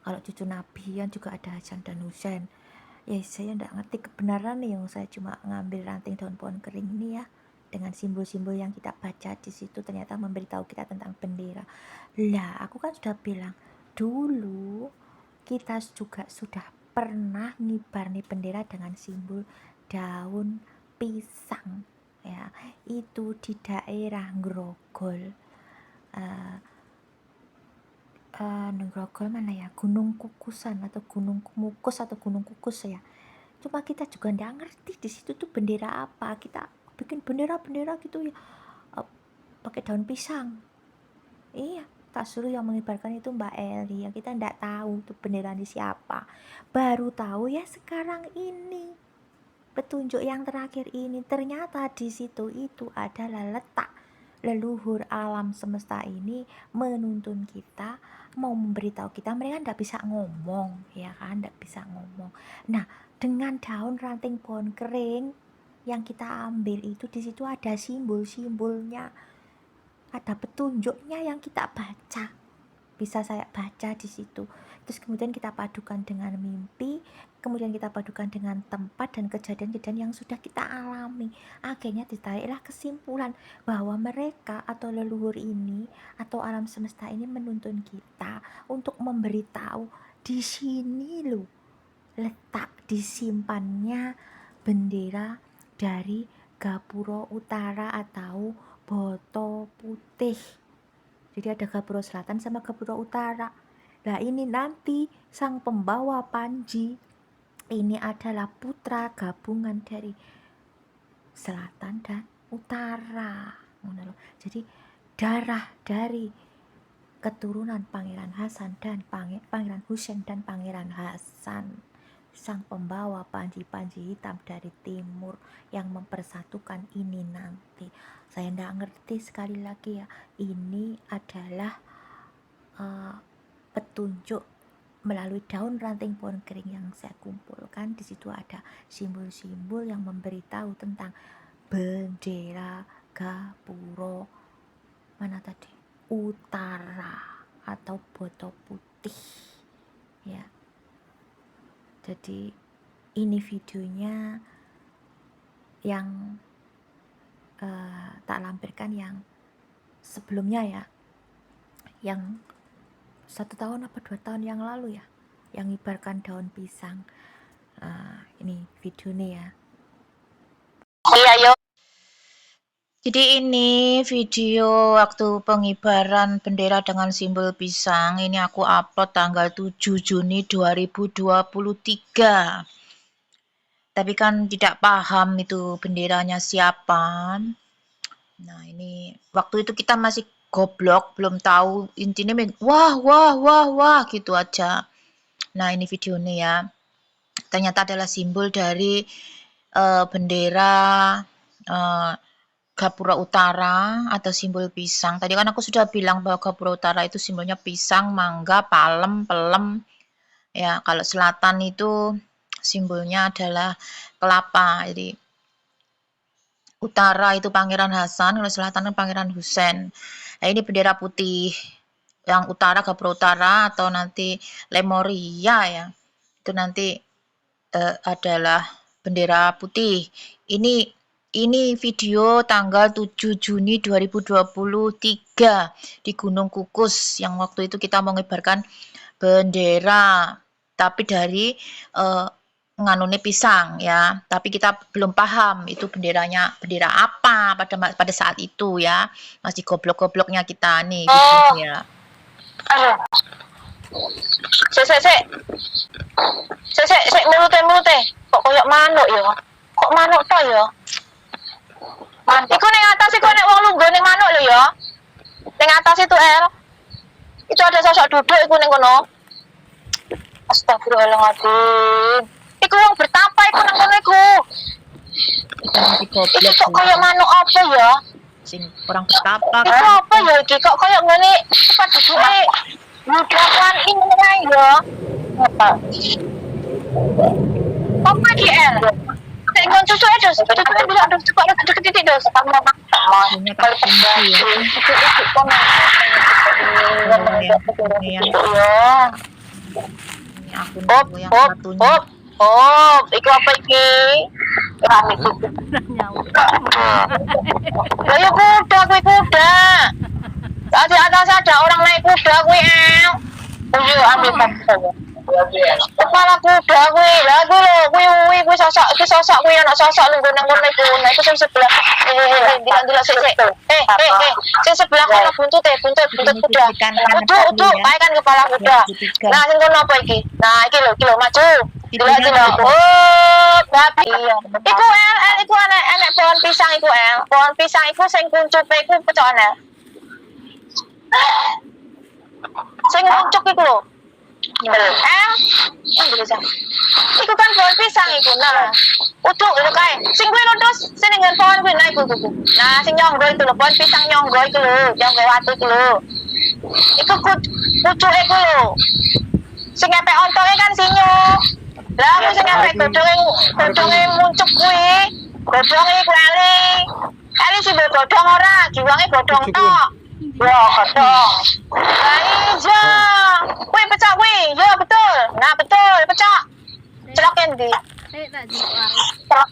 Kalau cucu Nabi yang juga ada Hasan dan Husain. Ya saya tidak ngerti kebenaran nih, yang saya cuma ngambil ranting daun pohon kering ini ya, dengan simbol-simbol yang kita baca di situ ternyata memberitahu kita tentang bendera. Lah, aku kan sudah bilang dulu kita juga sudah pernah ngibar nih bendera dengan simbol daun pisang ya, itu di daerah Grogol. Grogol mana ya, Gunung Kukusan atau Gunung Kumukus atau Gunung Kukus ya. Cuma kita juga nggak ngerti di situ tuh bendera apa, kita bikin bendera gitu ya, pakai daun pisang. Iya, tak suruh yang mengibarkan itu Mbak Eli ya, kita nggak tahu tuh bendera di siapa, baru tahu ya sekarang ini petunjuk yang terakhir ini, ternyata di situ itu adalah letak leluhur alam semesta ini menuntun kita, mau memberitahu kita. Mereka nggak bisa ngomong ya kan, nggak bisa ngomong. Nah, dengan daun ranting pohon kering yang kita ambil itu, di situ ada simbol-simbolnya, ada petunjuknya yang kita baca, bisa saya baca di situ. Terus kemudian kita padukan dengan mimpi, kemudian kita padukan dengan tempat dan kejadian-kejadian yang sudah kita alami. Akhirnya ditariklah kesimpulan bahwa mereka atau leluhur ini atau alam semesta ini menuntun kita untuk memberitahu di sini loh letak disimpannya bendera dari Gapura Utara atau Boto Putih. Jadi ada Gapura Selatan sama Gapura Utara. Nah ini nanti sang pembawa Panji ini adalah putra gabungan dari selatan dan utara. Jadi darah dari keturunan Pangeran Hasan dan Pangeran Husain dan Pangeran Hasan, sang pembawa panji-panji hitam dari timur yang mempersatukan ini nanti. Saya tidak ngerti, sekali lagi ya, ini adalah petunjuk melalui daun ranting pohon kering yang saya kumpulkan. Di situ ada simbol-simbol yang memberitahu tentang bendera Gapura mana tadi? Utara atau Boto Putih ya. Jadi ini videonya yang tak lampirkan yang sebelumnya ya, yang 1 tahun apa 2 tahun yang lalu ya, yang ngibarkan daun pisang. Ini videonya ya. Iya yo. Jadi ini video waktu pengibaran bendera dengan simbol pisang. Ini aku upload tanggal 7 Juni 2023. Tapi kan tidak paham itu benderanya siapa. Nah ini waktu itu kita masih goblok, belum tahu intinya wah gitu aja. Nah ini videonya ya. Ternyata adalah simbol dari bendera Gapura Utara atau simbol pisang. Tadi kan aku sudah bilang bahwa Gapura Utara itu simbolnya pisang, mangga, palem, pelem. Ya, kalau selatan itu simbolnya adalah kelapa. Jadi utara itu Pangeran Hasan, kalau selatan itu Pangeran Husain. Nah, ini bendera putih. Yang utara Gapura Utara atau nanti Lemoria ya. Itu nanti adalah bendera putih. Ini video tanggal 7 Juni 2023 di Gunung Kukus yang waktu itu kita mengibarkan bendera tapi dari nganune pisang ya, tapi kita belum paham itu benderanya bendera apa pada saat itu ya, masih goblok-gobloknya kita nih videonya. Sik mulute kok koyo manuk ya. Kok manuk to ya? Iku ning atas iku nek wong lungguh ning manuk lho ya. Ning atas itu itu ada sosok duduk iku ning kono. Astagfirullahaladzim. Iku wong bertapa iku nang kono iku. Iku kok koyo manuk apa ya? Sing orang bertapa Iku kan. apa ya iki kok koyo ngene tempat duduke. Mudahan ini ya. Apa iki Nek ngon cucu dos, cucu bilang dos cepat deket titik dos. Punya Kak Kunci ya. Ini akun aku yang satunya. Iku apa iki? Ayo kuda, kuda. Tadi atas ada orang naik kuda kuwi ambil satu. Kepala kuda kuwi. Lah kuwi sosok kuwi anak sosok lungguh nang kono iku. Nah iku sing sebelah. Delok sik. Sing sebelah kono buntut kuda. Utuk kae kan kepala kuda. Nah sing kono apa iki? Nah iki lho maju. Delok. Oh, babi. Iku iku enek pohon pisang iku Pohon pisang iku sing kuncupe iku pecah sing muncuk iku lho. Iku kan pohon pisang iku. Nah, utuk lho kae. Sing kuwi lho terus sing ning pohon kuwi nah iku. Nah, sing nyonggo itu lho, pohon pisang nyonggo iku lho, nyonggo watu iku lho. Iku pucuke iku lho. Sing ngepek ontoke kan sinyo. Lah aku sing ngepek godhonge muncuk kuwi. Godhonge iku eli sing godhong ora, giwange godhong tok. Wah, godhong. Lah iya. Kuwi pecah kuwi. Ya betul. Nah, betul, pecah. Celok endi? Celok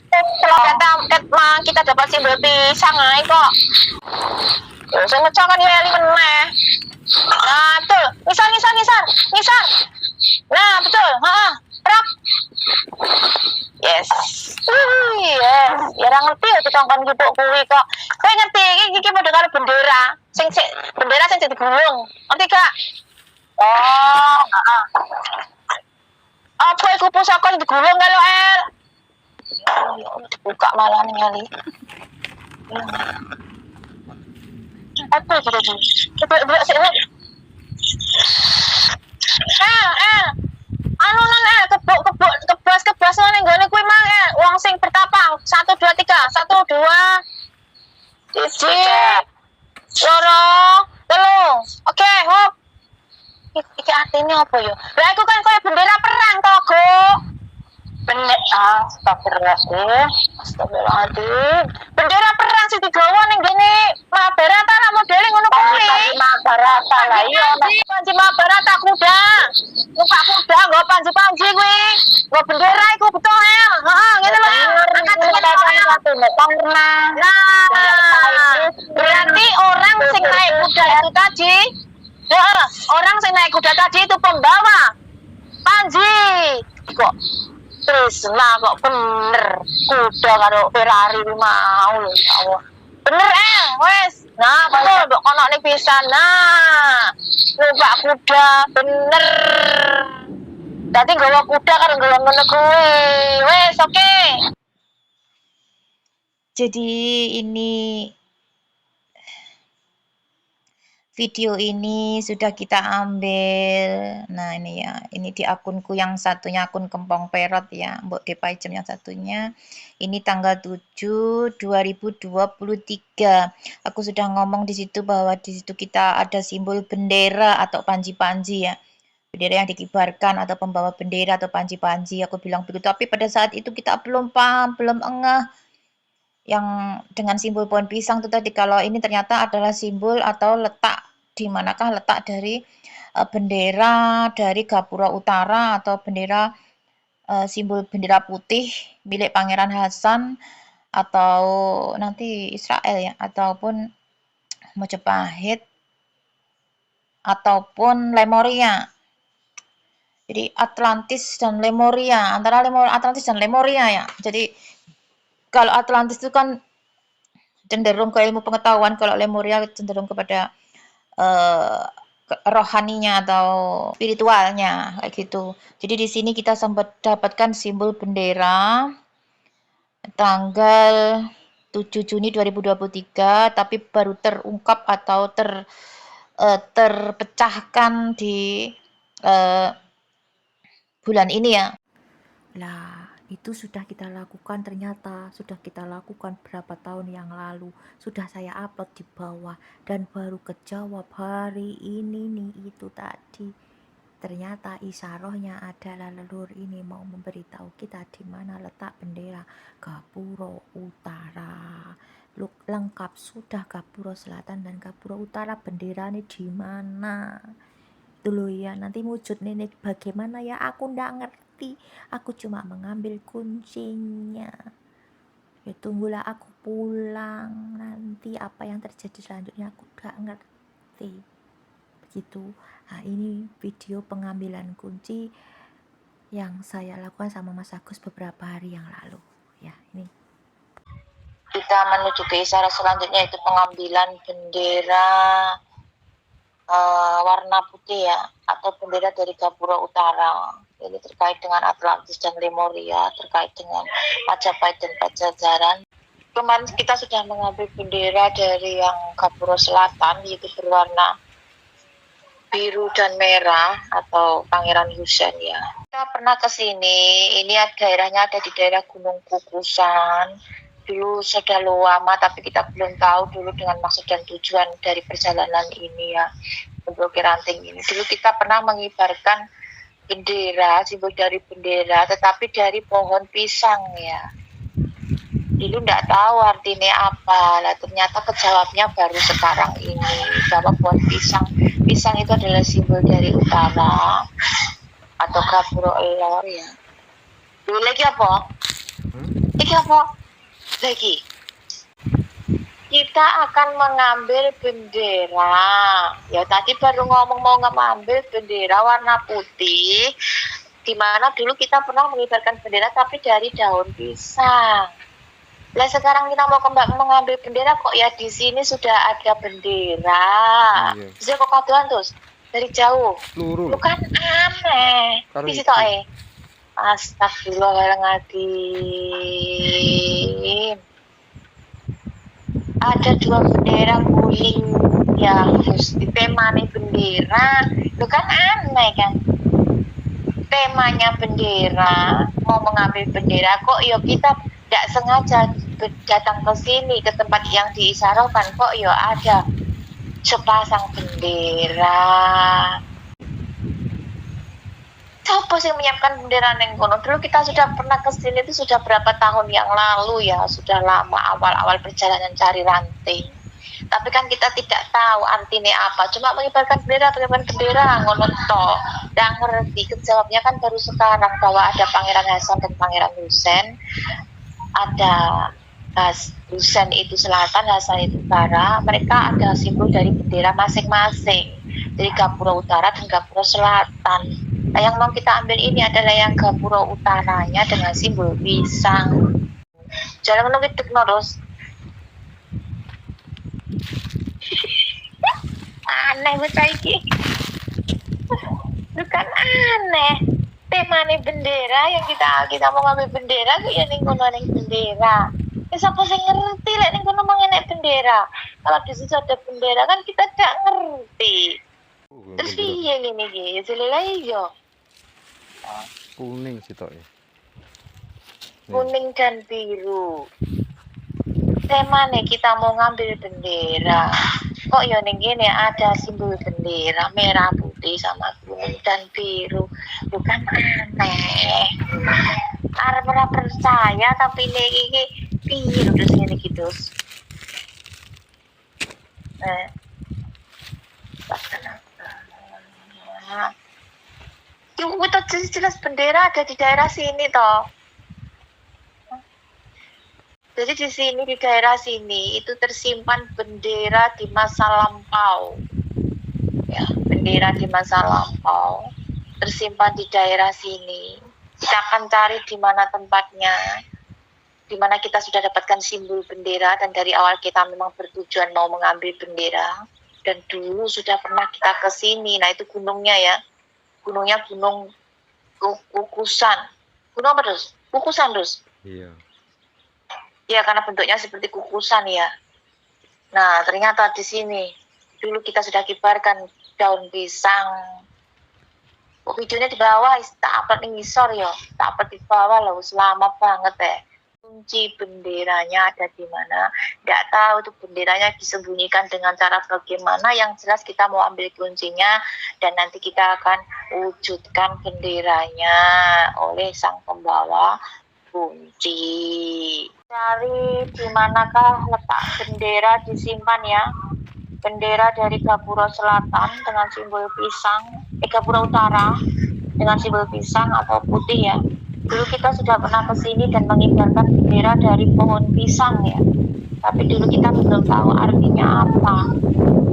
kita dapat simbol pisang ae kok. Ya sing pecah kan ya eli meneh. Nah, betul. Ngisar. Nah, betul. Heeh. Prak. Yes. Yes. Ya ora ngerti ya ditongkon gubuk kuwi kok. Kowe ngerti iki padha karo bendera. Bendera sing digulung. Ngerti gak? Oh, heeh. Apa iku pusaka sing digulung kalau buka malah ningali. Apa itu? Coba sik. Anu lan kebas ning gone kuwi mang wong sing bertapang 1 2 3 1 2 1 loro telu. Oke, hop. Iki artine apa yo? Lah iku kan koyo bendera perang to, Go. Bener, astagfirullahaladzim. Bendera perang sing digawa ning gene Mahabharata lah modele ngono kuwi. Mahabharata lah iya. Panji Mahabharata kuda. Numpak kuda nggo panji-panji kuwi. Nggo bendera iku betul ya. Heeh, ngene lho. Nah, berarti orang sing naik kuda itu tadi, orang sing naik kuda tadi itu pembawa panji. Kok Trisna kok bener kuda karo Ferrari mau lho ya Allah. Bener wes. Nah, betul mbok kono ning pisan. Nah, numpak kuda bener. Dadi nggawa kuda karo nggawa ngono kuwi. Wes oke. Jadi ini video ini sudah kita ambil. Nah, ini ya, ini di akunku yang satunya, akun Kempong Perot ya, Mbok Depai Jam yang satunya. Ini tanggal 7 2023. Aku sudah ngomong di situ bahwa di situ kita ada simbol bendera atau panji-panji ya. Bendera yang dikibarkan atau pembawa bendera atau panji-panji. Aku bilang begitu, tapi pada saat itu kita belum paham, belum engeh yang dengan simbol pohon pisang itu tadi, kalau ini ternyata adalah simbol atau letak, di manakah letak dari bendera dari Gapura Utara atau bendera simbol bendera putih milik Pangeran Hasan atau nanti Israel ya, ataupun Majapahit ataupun Lemuria. Jadi Atlantis dan Lemuria, antara Atlantis dan Lemuria ya. Jadi kalau Atlantis itu kan cenderung ke ilmu pengetahuan, kalau Lemuria cenderung kepada rohaninya atau spiritualnya kayak gitu. Jadi di sini kita sempat dapatkan simbol bendera tanggal 7 Juni 2023, tapi baru terungkap atau terpecahkan di bulan ini ya. Lah, itu sudah kita lakukan, ternyata sudah kita lakukan berapa tahun yang lalu. Sudah saya upload di bawah dan baru kejawab hari ini nih itu tadi. Ternyata isarohnya adalah leluhur ini mau memberitahu kita di mana letak bendera Gapura Utara. Lengkap sudah Gapura Selatan dan Gapura Utara, benderanya di mana? Itu loh ya, nanti wujud nenek bagaimana ya aku ndak ngerti. Aku cuma mengambil kuncinya. Ya tunggulah aku pulang, nanti apa yang terjadi selanjutnya aku ndak ngerti. Begitu. Nah, ini video pengambilan kunci yang saya lakukan sama Mas Agus beberapa hari yang lalu. Ya, ini. Kita menuju ke isyarat selanjutnya, itu pengambilan bendera warna putih ya, atau bendera dari Gapura Utara. Ini terkait dengan Atlantis dan Lemuria, terkait dengan Majapahit dan Pajajaran. Kemarin kita sudah mengambil bendera dari yang Gapura Selatan, yaitu berwarna biru dan merah atau Pangeran Husain ya. Kita pernah ke sini, ini daerahnya ada di daerah Gunung Kukusan. Dulu sudah lama, tapi kita belum tahu dulu dengan maksud dan tujuan dari perjalanan ini ya, untuk ranting ini. Dulu kita pernah mengibarkan bendera, simbol dari bendera, tetapi dari pohon pisang ya. Dulu tidak tahu artinya apa, lah ternyata kejawabnya baru sekarang ini, bahwa pohon pisang itu adalah simbol dari utara atau Gapura Elor ya. Dulu lagi apa? Iki apa? Lagi kita akan mengambil bendera ya, tadi baru ngomong mau mengambil bendera warna putih, dimana dulu kita pernah mengibarkan bendera tapi dari daun pisang. Lah sekarang kita mau mengambil bendera kok ya di sini sudah ada bendera. Bisa kok kaduan terus dari jauh. Bukan aneh. Di situ Astagfirullahaladzim. Ada dua bendera guling yang harus ditemani bendera Lu kan aneh kan. Temanya bendera, mau mengambil bendera kok ya kita tidak sengaja datang ke sini ke tempat yang diisyaratkan kok ya ada sepasang bendera. Siapa sih menyiapkan bendera neng kono? Dulu kita sudah pernah ke sini itu sudah berapa tahun yang lalu ya, sudah lama awal-awal perjalanan cari ranting. Tapi kan kita tidak tahu artinya apa, cuma mengibarkan bendera ngono tok. Dan ngerti kejawabnya kan baru sekarang bahwa ada Pangeran Hasan dan Pangeran Husein. Ada Husein itu selatan, Hasan itu utara. Mereka ada simbol dari bendera masing-masing, dari Gapura Utara dan Gapura Selatan. Nah, yang mau kita ambil ini adalah yang Gapura Utaranya dengan simbol pisang. Jangan menunggu terus. Aneh bocah iki. Bukan aneh. Temane bendera yang kita mau ngambil bendera kok ya ning kono ning bendera. Siapa sing ngerti lek ning kono mang enek bendera. Kalau di situ ada bendera kan kita tidak ngerti. Terus piye ngene iki? Selelai yo. Kuning sih tok ya. Kuning dan biru. Temane kita mau ngambil bendera. Kok ya ning kene ada simbol bendera merah, putih sama kuning dan biru. Bukan aneh. Arep ora percaya tapi nek iki piye terus ngene iki terus. Itu jelas bendera ada di daerah sini toh. Jadi di sini di daerah sini itu tersimpan bendera di masa lampau. Ya, bendera di masa lampau tersimpan di daerah sini. Kita akan cari di mana tempatnya, di mana kita sudah dapatkan simbol bendera dan dari awal kita memang bertujuan mau mengambil bendera dan dulu sudah pernah kita ke sini. Nah, itu gunungnya ya. Gunungnya Gunung Kukusan. Gunung apa terus? Kukusan terus. Iya. Ya, karena bentuknya seperti kukusan ya. Nah, ternyata di sini dulu kita sudah kibarkan daun pisang. Oh, videonya di bawah, tak upload ning ngisor ya. Tak upload di bawah loh, lama banget ya. Kunci benderanya ada di mana? Nggak tahu tuh benderanya disembunyikan dengan cara bagaimana. Yang jelas kita mau ambil kuncinya dan nanti kita akan wujudkan benderanya oleh sang pembawa kunci. Cari di manakah letak bendera disimpan ya. Bendera dari Gapura Selatan dengan simbol pisang, Gapura Utara dengan simbol pisang atau putih ya. Dulu kita sudah pernah ke sini dan mengibarkan bendera dari pohon pisang ya. Tapi dulu kita belum tahu artinya apa.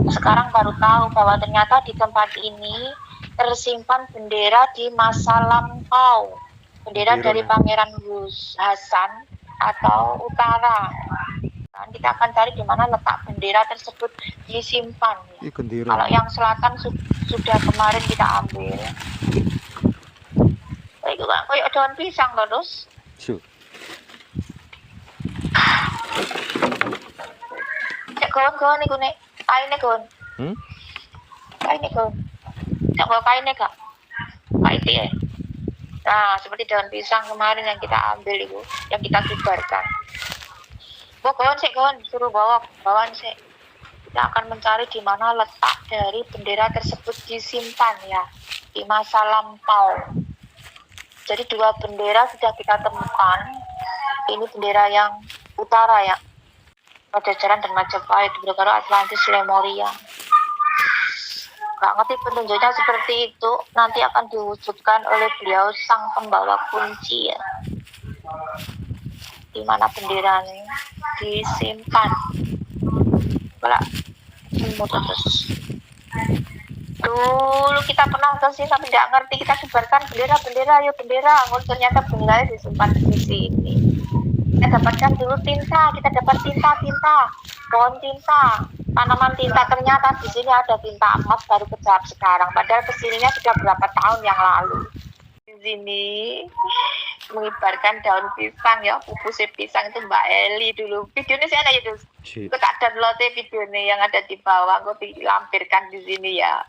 Sekarang baru tahu bahwa ternyata di tempat ini tersimpan bendera di masa lampau. Bendera dari Pangeran Hasan atau Utara. Nah, kita akan cari di mana letak bendera tersebut disimpan. Ya. Kalau yang selatan sudah kemarin kita ambil. Itu kan kayak daun pisang loh, terus. Cek kawan iku nek kaine kon. Kaine kon. Cek kaine gak? Kaite ya. Nah, seperti daun pisang kemarin yang kita ambil itu, yang kita kibarkan. Kawan suruh bawaan sih. Kita akan mencari di mana letak dari bendera tersebut disimpan ya, di masa lampau. Jadi dua bendera sudah kita temukan. Ini bendera yang utara ya, Pajajaran dan Majapahit, Bregaro, Atlantis, Lemuria. Gak ngerti petunjuknya seperti itu, nanti akan diwujudkan oleh beliau sang pembawa kunci ya. Di mana benderanya disimpan. Balak terus. Dulu kita pernah ke sini tapi tidak ngerti, kita sebarkan bendera, bendera. Ternyata benderanya disimpan di sini. Kita dapatkan dulu tinta, pohon tinta, tanaman tinta. Ternyata di sini ada tinta emas baru kejawab sekarang. Padahal kesininya sudah berapa tahun yang lalu. Di sini mengibarkan daun pisang ya, pupus pisang itu Mbak Eli dulu. Videonya sih ada ya terus. Aku tak download videonya yang ada di bawah, aku dilampirkan di sini ya.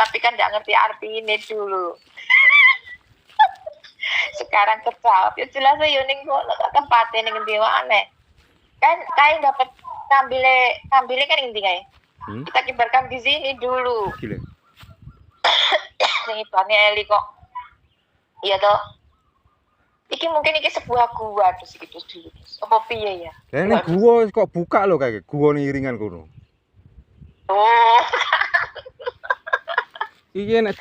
tapi kan nggak ngerti arti ini dulu. Sekarang kejawab, ya jelas ya ning kono tempatnya ning ndi wae. Kan kae dapat ngambilnya kan inti kae. Kita kibarkan di sini dulu. Gila. Sing ibane Eli kok. Iya toh. Iki mungkin iki sebuah gua terus iki terus dulu. Apa piye ya? Lah ini gua kok buka lho kayak gua ning iringan kono. Oh. Iki nek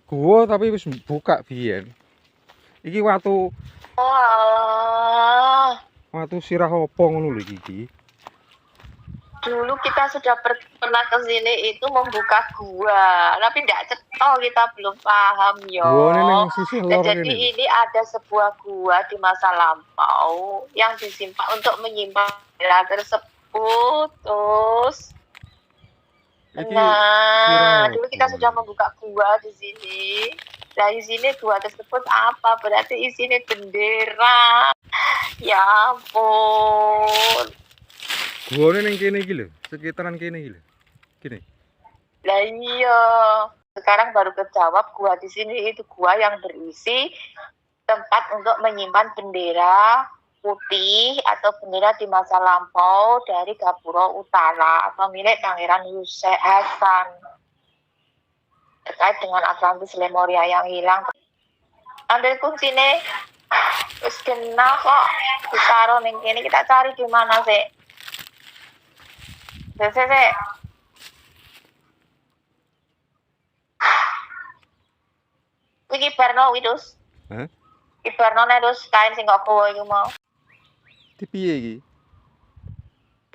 gua tapi wis buka biyen. Iki watu Oh. watu sirah opo ngono lho iki. Dulu kita sudah pernah ke sini itu membuka gua, tapi tidak cetok, kita belum paham yo. Guane ning sisi Nah, lor jadi ini. ini ada sebuah gua di masa lampau yang disimpan untuk menyimpan benda tersebut. Terus, Iki nah, sirah dulu kita opo? sudah membuka gua di sini. Nah, di sini gua tersebut apa? Berarti isinya bendera. Ya ampun. Guane ning kene iki lho, sekitaran kene iki lho. Gini. Lah iya. Sekarang baru kejawab gua di sini itu gua yang berisi tempat untuk menyimpan bendera putih atau bendera di masa lampau dari Gapura Utara atau milik Pangeran Yusuf Hasan terkait dengan Atlantis Lemuria yang hilang. Ambil kunci nih. Terus kena kok ditaruh ning kene, kita cari di mana sih? Sik. Iki barno widus. Hah? Iki barno nek terus kain sing kok kowe iku mau. Di piye iki?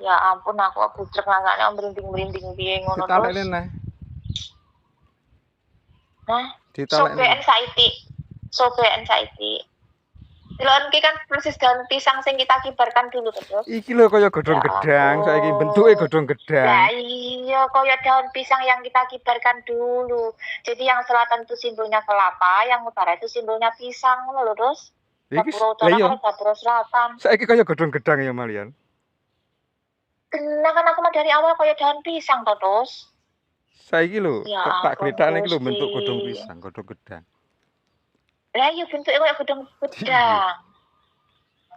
Ya ampun aku bucek rasane merinding-merinding piye ngono Ditalekne terus. nah. Hah? Ditalekne. Sobean saiki. Delon ki kan persis daun pisang sing kita kibarkan dulu terus. Iki lho kaya godhong gedang, saiki bentuke godhong Lah gedang. iya kaya daun pisang yang kita kibarkan dulu. Jadi yang selatan itu simbolnya kelapa, yang utara itu simbolnya pisang ngono lho, terus. Iki Gapura lah Utara iya, karo Gapura Selatan. saiki kaya godhong gedang ya malian. Kena kan aku mah dari awal kaya daun pisang to, terus. Saiki lho, Ya tak ampun, gletane iki lho Gusti. bentuk godhong pisang, godhong gedang. Lah iya bentuknya kaya godhong gedang.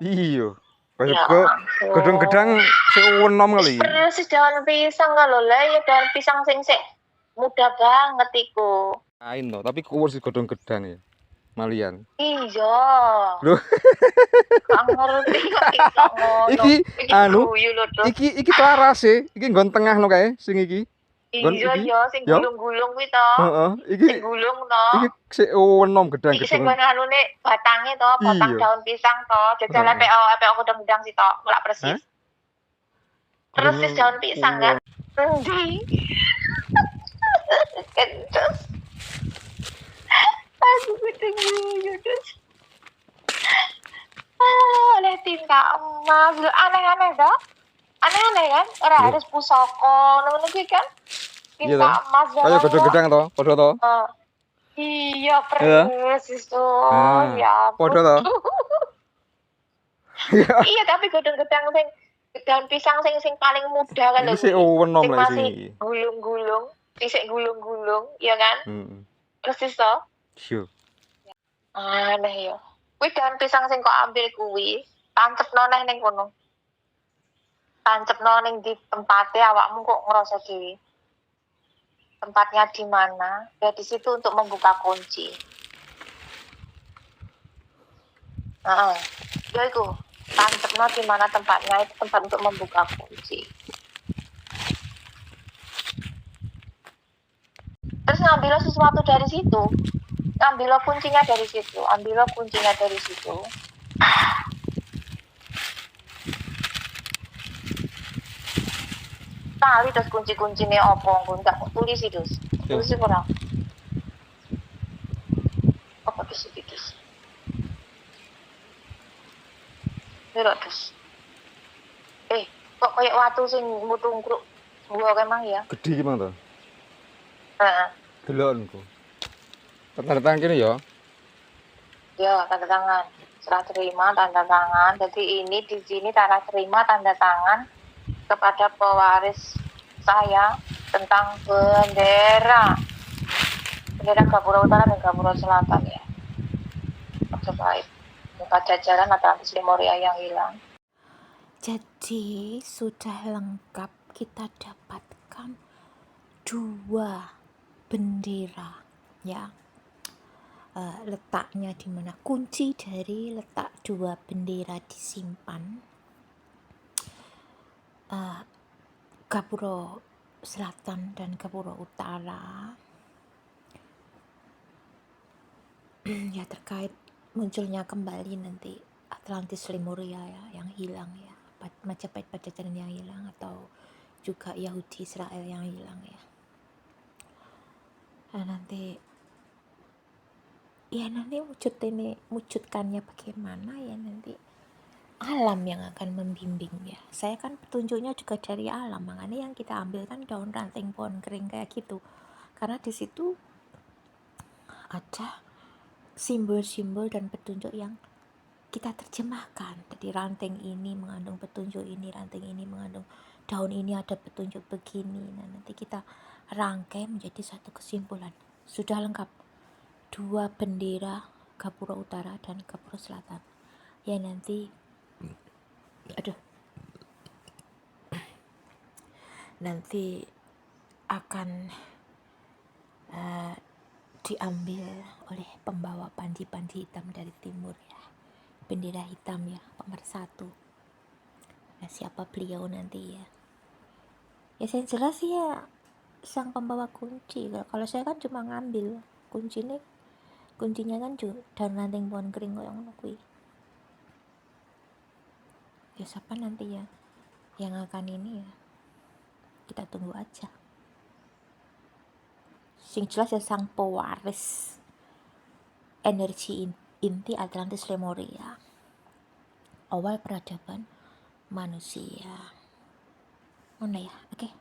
Iya. Kaya Ya godhong gedang sing enom kali. Persis daun pisang lho, lah ya daun pisang sing sik muda banget iku. Kain to, tapi kuwur sih godhong gedang ya. Malian. Iya. Loh. Gak ngerti kok iso ngono. Iki anu, guyu lho, Dok. iki laras e. Iki nggon tengah no kae sing iki. Gon Iya iki? ya sing Ya? gulung-gulung kuwi to. Heeh, Sing gulung to. iki sik enom Iki gedang-gedang. sing nggon anune batange to, batang Iya. daun pisang to. Jajal Heeh. EPO gedang-gedang sih to, mulak persis. Persis daun pisang kan. Endi? Kentus. Aku kudu guyu terus. Oleh tinta emas, lu aneh-aneh toh? Aneh-aneh kan? Ora Iya. harus pusaka, ngono kuwi kan? Iya Tinta toh? emas Kaya godhong gedang to, padha to? Iya, Iya. persis tuh. Ah, Ya ampun. padha to? Iya. Iya, tapi godhong gedang sing daun pisang sing paling muda kan Iki sik kuwi. enom Sing lek sing masih iki. gulung-gulung, sik gulung-gulung, iya kan? Heeh. Persis toh? Yo. Aneh ya. Kuwi daun pisang sing kok ambil kuwi, tancepno neh ning kono. Tancepno ning di tempate awakmu kok ngerasa dhewe. Tempatnya di mana? Ya di situ untuk membuka kunci. Heeh. Ya iku, tancepno di mana tempatnya, itu tempat untuk membuka kunci. Terus ngambil sesuatu dari situ. Ambil kuncinya dari situ, ambil kuncinya dari situ. Kali terus kunci-kuncinya opo, enggak tulis itu. Tulis kurang. Apa tulis itu? Terus. Kok kayak watu sing mutungkruk. Gua emang ya. Gedhi iki mang to. Heeh. Delokku. Tanda tangan kene ya. Ya, tanda tangan. Serah terima tanda tangan. Jadi ini di sini tanda terima tanda tangan kepada pewaris saya tentang bendera bendera Gapura Utara dan Gapura Selatan ya. Majapahit, Pajajaran Atlantis Lemuria yang hilang. Jadi sudah lengkap, kita dapatkan 2 bendera ya. Letaknya di mana? Kunci dari letak 2 bendera disimpan, Gapura Selatan dan Gapura Utara ya, terkait munculnya kembali nanti Atlantis Lemuria ya, yang hilang ya, Majapahit Pajajaran yang hilang, atau juga Yahudi Israel yang hilang ya. Nah, nanti wujudkannya bagaimana ya, nanti alam yang akan membimbing ya. Saya kan petunjuknya juga dari alam, makanya yang kita ambil kan daun ranting pohon kering kayak gitu, karena di situ ada simbol-simbol dan petunjuk yang kita terjemahkan. Jadi ranting ini mengandung petunjuk ini, ranting ini mengandung, daun ini ada petunjuk begini. Nah, nanti kita rangkai menjadi satu kesimpulan. Sudah lengkap 2 bendera Gapura Utara dan Gapura Selatan ya. Nanti akan diambil oleh pembawa panji-panji hitam dari timur ya, bendera hitam ya, pemersatu. Nah, siapa beliau nanti ya? Ya saya jelas ya, sang pembawa kunci. Kalau saya kan cuma ngambil kuncinya kan daun ranting pohon kering yang ngono kuwi. Ya siapa nanti ya yang akan ini ya, kita tunggu aja. Sing jelas ya, sang pewaris energi inti Atlantis Lemuria, awal peradaban manusia. Mana ya? Oke.